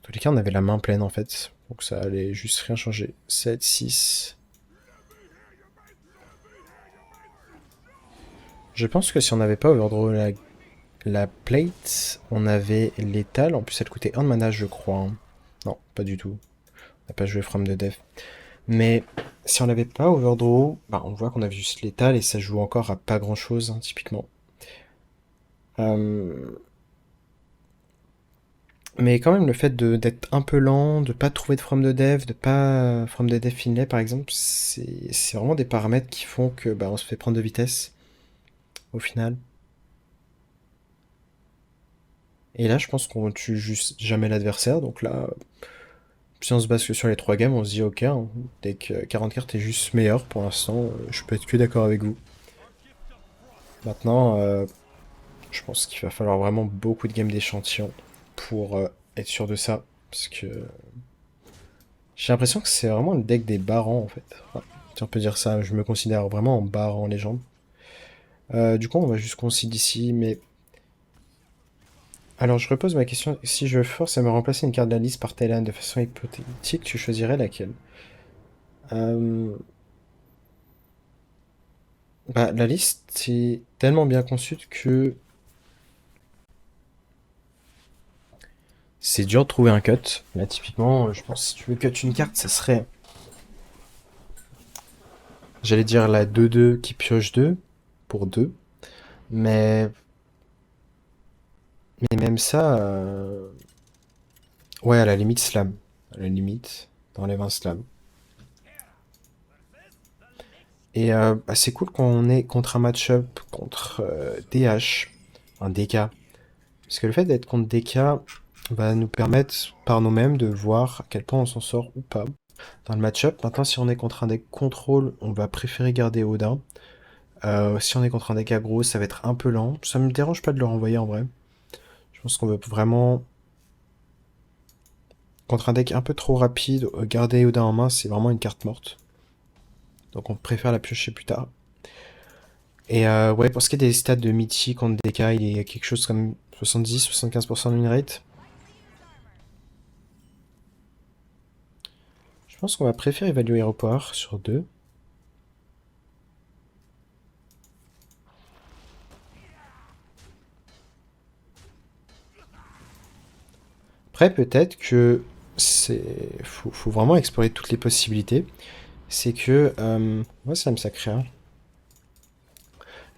tous les cas, on avait la main pleine en fait. Donc ça allait juste rien changer. 7, 6. Je pense que si on n'avait pas overdraw la plate, on avait l'étal. En plus, elle coûtait 1 de mana, je crois. Hein. Non, pas du tout. On n'a pas joué From the Def. Mais si on n'avait pas overdraw, bah, on voit qu'on avait juste l'étal et ça joue encore à pas grand chose, hein, typiquement. Mais quand même, le fait d'être un peu lent, de pas trouver de From the Dev, de pas From the Dev Finlay par exemple, c'est vraiment des paramètres qui font que bah, on se fait prendre de vitesse au final. Et là, je pense qu'on tue juste jamais l'adversaire. Donc là, si on se base que sur les 3 games, on se dit ok, hein, dès que 40 cartes est juste meilleur pour l'instant, je peux être que d'accord avec vous. Maintenant, je pense qu'il va falloir vraiment beaucoup de games d'échantillons pour être sûr de ça. Parce que j'ai l'impression que c'est vraiment le deck des barons en fait. Enfin, si on peut dire ça, je me considère vraiment en baron légende. Du coup, on va juste concede ici, mais... Alors, je repose ma question. Si je force à me remplacer une carte de la liste par Thailand de façon hypothétique, tu choisirais laquelle? Bah, la liste est tellement bien conçue que c'est dur de trouver un cut. Là, typiquement, je pense que si tu veux cut une carte, ça serait... J'allais dire la 2-2 qui pioche 2 pour 2. Mais... Mais même ça... Ouais, à la limite, slam. À la limite, t'enlèves un slam. Et bah, c'est cool qu'on ait contre un match-up contre DH, un DK. Parce que le fait d'être contre DK va nous permettre par nous-mêmes de voir à quel point on s'en sort ou pas dans le match-up. Maintenant, si on est contre un deck contrôle, on va préférer garder Odin. Si on est contre un deck aggro, ça va être un peu lent. Ça me dérange pas de le renvoyer en vrai. Je pense qu'on veut vraiment... Contre un deck un peu trop rapide, garder Odin en main, c'est vraiment une carte morte. Donc on préfère la piocher plus tard. Et ouais, pour ce qui est des stats de Michi contre DK, il est quelque chose comme 70-75% de win rate. Je pense qu'on va préférer évaluer Hero Power sur 2. Après, peut-être que faut vraiment explorer toutes les possibilités. C'est que... moi, ça me sacré. Hein.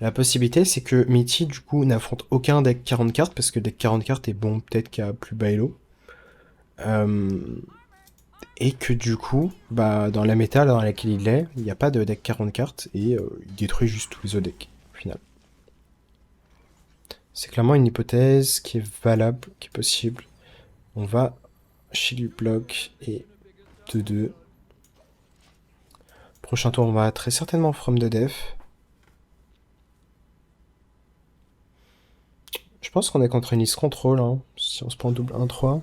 La possibilité, c'est que Michi, du coup, n'affronte aucun deck 40 cartes, parce que deck 40 cartes est bon, peut-être qu'à plus bas elo. Et que du coup, bah, dans la méta dans laquelle il est, il n'y a pas de deck 40 cartes, et il détruit juste tous les autres decks, au final. C'est clairement une hypothèse qui est valable, qui est possible. On va shield block et 2-2. Prochain tour, on va très certainement From the Def. Je pense qu'on est contre une liste contrôle, hein, si on se prend double 1-3.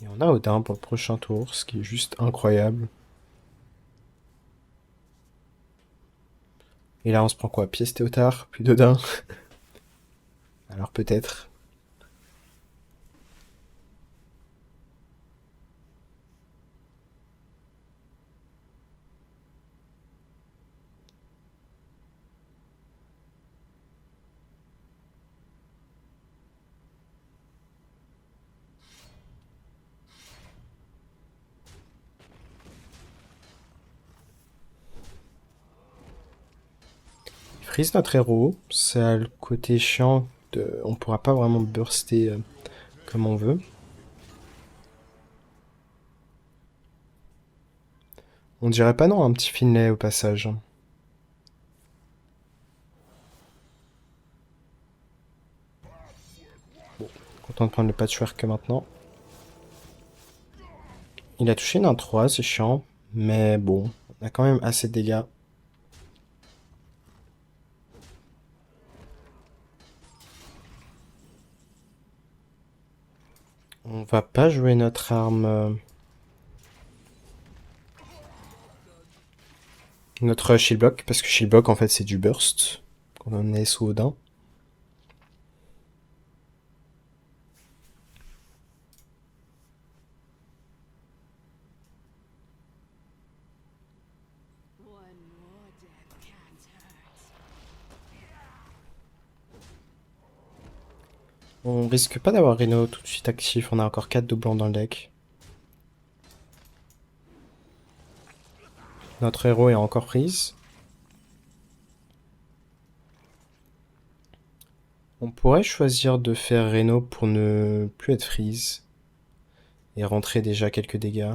Et on a Odin pour le prochain tour, ce qui est juste incroyable. Et là, on se prend quoi? Pièce Théotard, puis d'Odin. Alors peut-être. Il freeze notre héros. Ça a le côté chiant. On pourra pas vraiment burster comme on veut. On dirait pas non, un petit Finlay au passage. Content de prendre le patchwork maintenant. Il a touché une 1-3, c'est chiant. Mais bon, on a quand même assez de dégâts. On va pas jouer notre arme... Notre shield block, parce que shield block en fait c'est du burst. Quand on est sous Odin. On risque pas d'avoir Reno tout de suite actif, on a encore 4 doublons dans le deck. Notre héros est encore prise. On pourrait choisir de faire Reno pour ne plus être freeze. Et rentrer déjà quelques dégâts.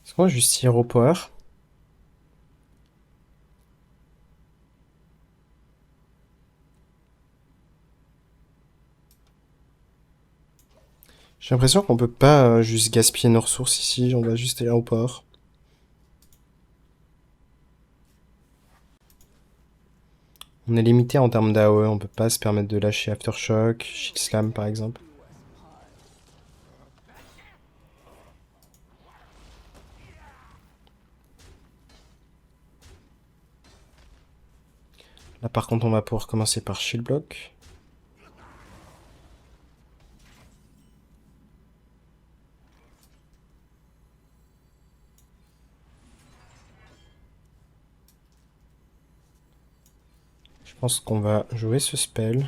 Est-ce qu'on va juste Hero Power? J'ai l'impression qu'on peut pas juste gaspiller nos ressources ici, on va juste aller au port. On est limité en termes d'AOE, on peut pas se permettre de lâcher Aftershock, Shield Slam par exemple. Là par contre on va pouvoir commencer par Shield Block. Je pense qu'on va jouer ce spell.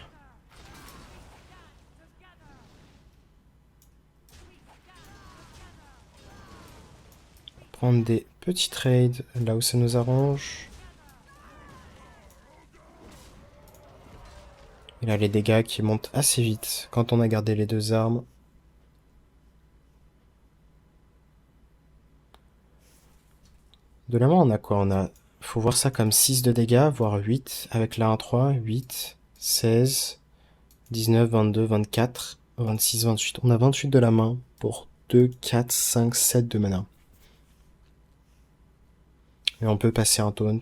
Prendre des petits trades là où ça nous arrange. Et là les dégâts qui montent assez vite quand on a gardé les deux armes. De la main on a quoi? On a... Faut voir ça comme 6 de dégâts, voire 8 avec la 1-3, 8, 16, 19, 22, 24, 26, 28. On a 28 de la main pour 2, 4, 5, 7 de mana. Et on peut passer un taunt.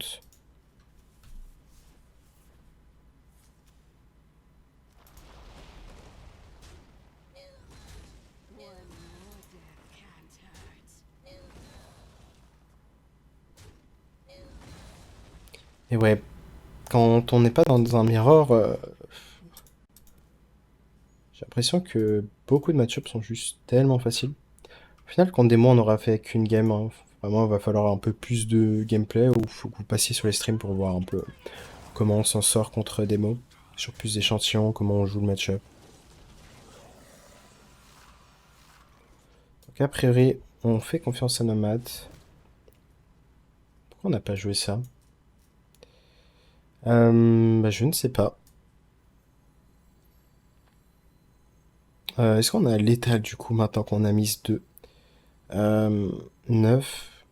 Et ouais, quand on n'est pas dans un mirror, j'ai l'impression que beaucoup de match-ups sont juste tellement faciles. Au final, contre des mots, on aura fait qu'une game. Hein. Vraiment, il va falloir un peu plus de gameplay ou faut que vous passiez sur les streams pour voir un peu comment on s'en sort contre des mots. Sur plus d'échantillons, comment on joue le match-up. Donc a priori, on fait confiance à Nomad. Pourquoi on n'a pas joué ça? Bah, je ne sais pas. Est-ce qu'on a l'étal du coup maintenant qu'on a mis 2 9,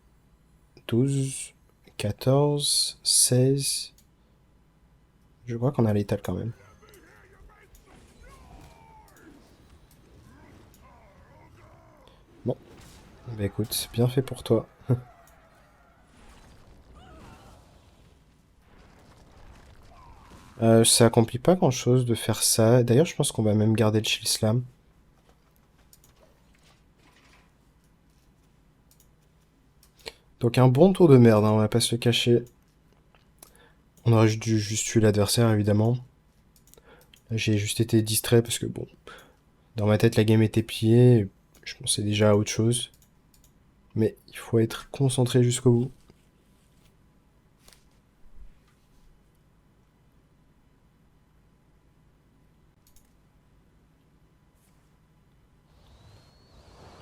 12, 14, 16. Je crois qu'on a l'étal quand même. Bon, bah écoute, bien fait pour toi. Ça accomplit pas grand chose de faire ça. D'ailleurs, je pense qu'on va même garder le Shield Slam. Donc un bon tour de merde, hein, on va pas se le cacher. On aurait juste tuer l'adversaire, évidemment. J'ai juste été distrait parce que bon, Dans ma tête, la game était pliée. Je pensais déjà à autre chose. Mais il faut être concentré jusqu'au bout.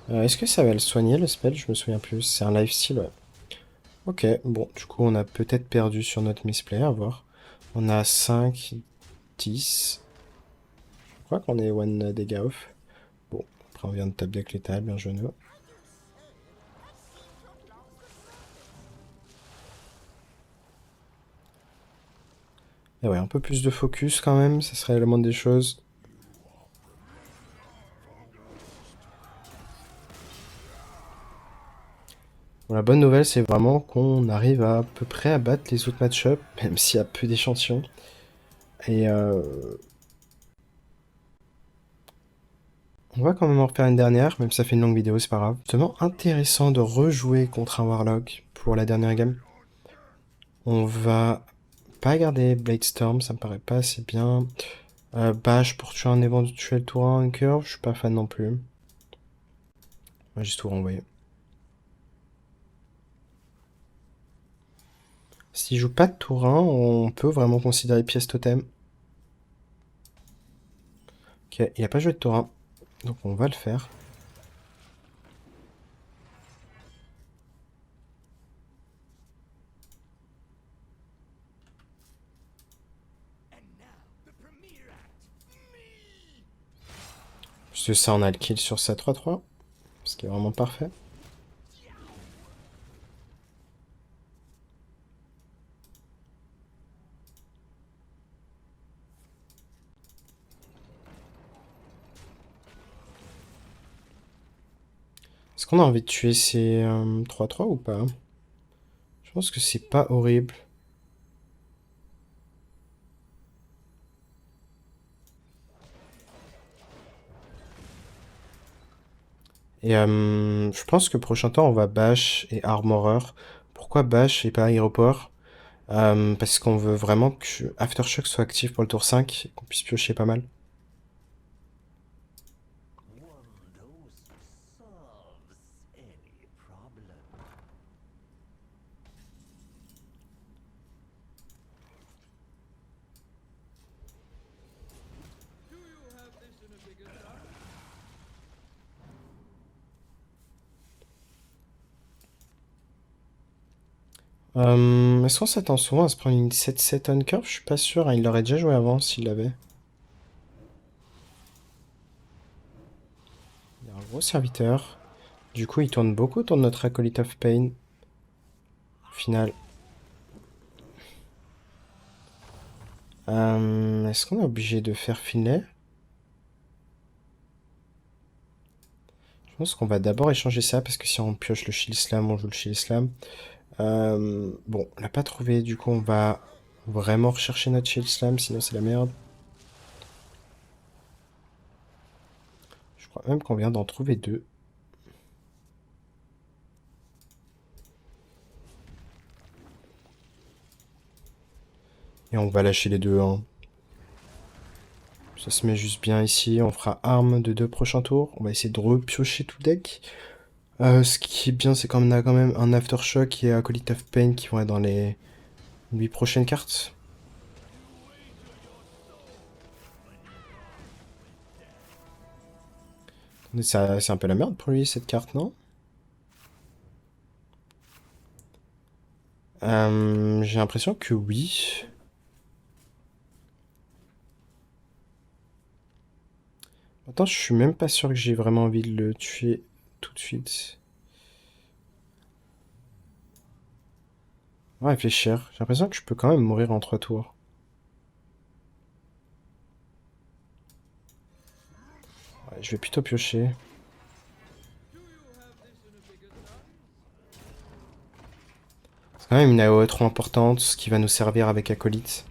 Est-ce que ça va le soigner le spell? Je me souviens plus. C'est un lifesteal, ouais. Ok, bon, du coup, on a peut-être perdu sur notre misplay, à voir. On a 5, 10. Je crois qu'on est one dégâts off. Bon, après on vient de taper deck létal, bien joué nous. Et ouais, un peu plus de focus quand même, ça serait la moindre des choses. Bon, la bonne nouvelle, c'est vraiment qu'on arrive à peu près à battre les autres match-up, même s'il y a peu d'échantillons. Et on va quand même en refaire une dernière, même si ça fait une longue vidéo, c'est pas grave. C'est vraiment intéressant de rejouer contre un Warlock pour la dernière game. On va pas garder Bladestorm, ça me paraît pas assez bien. Bash pour tuer un éventuel Tourin en curve, je suis pas fan non plus. On va juste tout renvoyer. S'il joue pas de Tourin, on peut vraiment considérer pièce totem. Ok, il a pas joué de Tourin, donc on va le faire. Juste ça, on a le kill sur sa 3-3, ce qui est vraiment parfait. Est-ce qu'on a envie de tuer ces 3-3 ou pas? Je pense que c'est pas horrible. Et je pense que prochain temps, on va Bash et Armorer. Pourquoi Bash et pas Hero Power? Parce qu'on veut vraiment que Aftershock soit actif pour le tour 5 et qu'on puisse piocher pas mal. Est-ce qu'on s'attend souvent à se prendre une 7-7 on curve? Je suis pas sûr, hein, il l'aurait déjà joué avant s'il l'avait. Il y a un gros serviteur. Du coup, il tourne beaucoup autour de notre Acolyte of Pain. Au final. Est-ce qu'on est obligé de faire Finlay? Je pense qu'on va d'abord échanger ça parce que si on pioche le Shield Slam, on joue le Shield Slam. Bon, on l'a pas trouvé, du coup on va vraiment rechercher notre Shield Slam, sinon c'est la merde. Je crois même qu'on vient d'en trouver deux. Et on va lâcher les deux, hein. Ça se met juste bien ici, on fera arme de 2 prochains tours. On va essayer de repiocher tout le deck. Ce qui est bien, c'est qu'on a quand même un Aftershock et Acolyte of Pain qui vont être dans les 8 prochaines cartes. C'est un peu la merde pour lui, cette carte, non? J'ai l'impression que oui. Attends, je suis même pas sûr que j'ai vraiment envie de le tuer tout de suite. On va réfléchir. J'ai l'impression que je peux quand même mourir en 3 tours. Ouais, je vais plutôt piocher. C'est quand même une AOE trop importante, ce qui va nous servir avec Acolyte.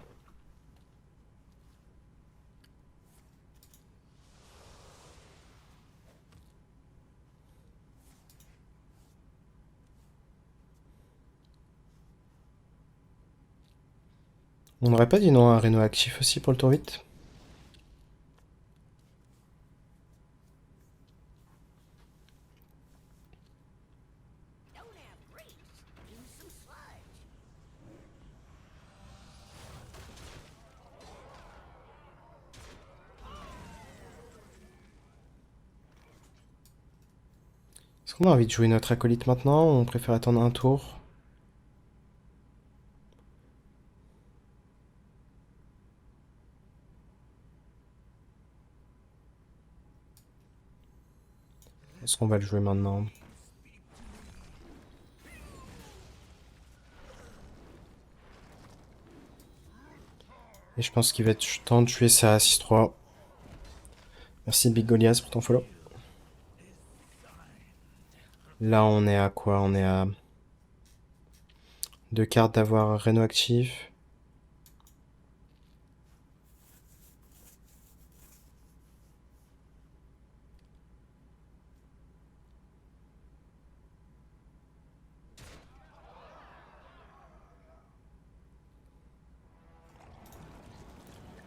On n'aurait pas dit non à un Reno actif aussi pour le tour 8? Est-ce qu'on a envie de jouer notre acolyte maintenant ou on préfère attendre un tour? Est-ce qu'on va le jouer maintenant? Et je pense qu'il va être temps de tuer ça à 6-3. Merci Big Goliath pour ton follow. Là on est à quoi? On est à 2 cartes d'avoir Reno actif.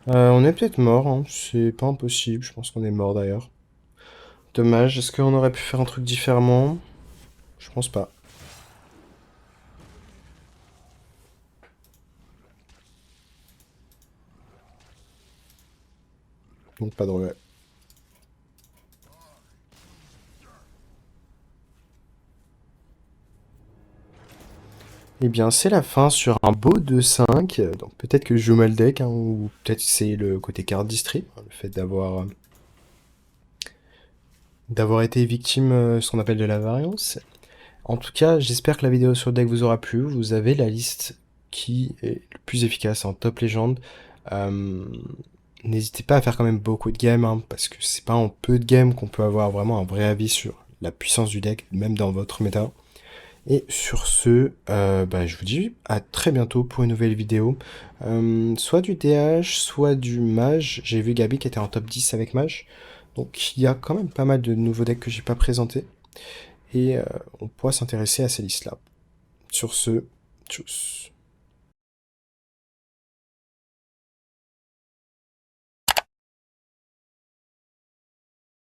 On est peut-être mort, hein. C'est pas impossible, je pense qu'on est mort d'ailleurs. Dommage, est-ce qu'on aurait pu faire un truc différemment? Je pense pas. Donc pas de regret. Eh bien, c'est la fin sur un beau 2-5. Donc peut-être que je joue mal deck, hein, ou peut-être que c'est le côté card distrib, hein, le fait d'avoir été victime, ce qu'on appelle de la variance. En tout cas, j'espère que la vidéo sur le deck vous aura plu. Vous avez la liste qui est le plus efficace en top légende. Euh, N'hésitez pas à faire quand même beaucoup de games, hein, parce que c'est pas en peu de games qu'on peut avoir vraiment un vrai avis sur la puissance du deck, même dans votre méta. Et sur ce, je vous dis à très bientôt pour une nouvelle vidéo. Soit du DH, soit du Mage. J'ai vu Gabi qui était en top 10 avec Mage. Donc il y a quand même pas mal de nouveaux decks que j'ai pas présentés. Et on pourra s'intéresser à ces listes-là. Sur ce, tchuss.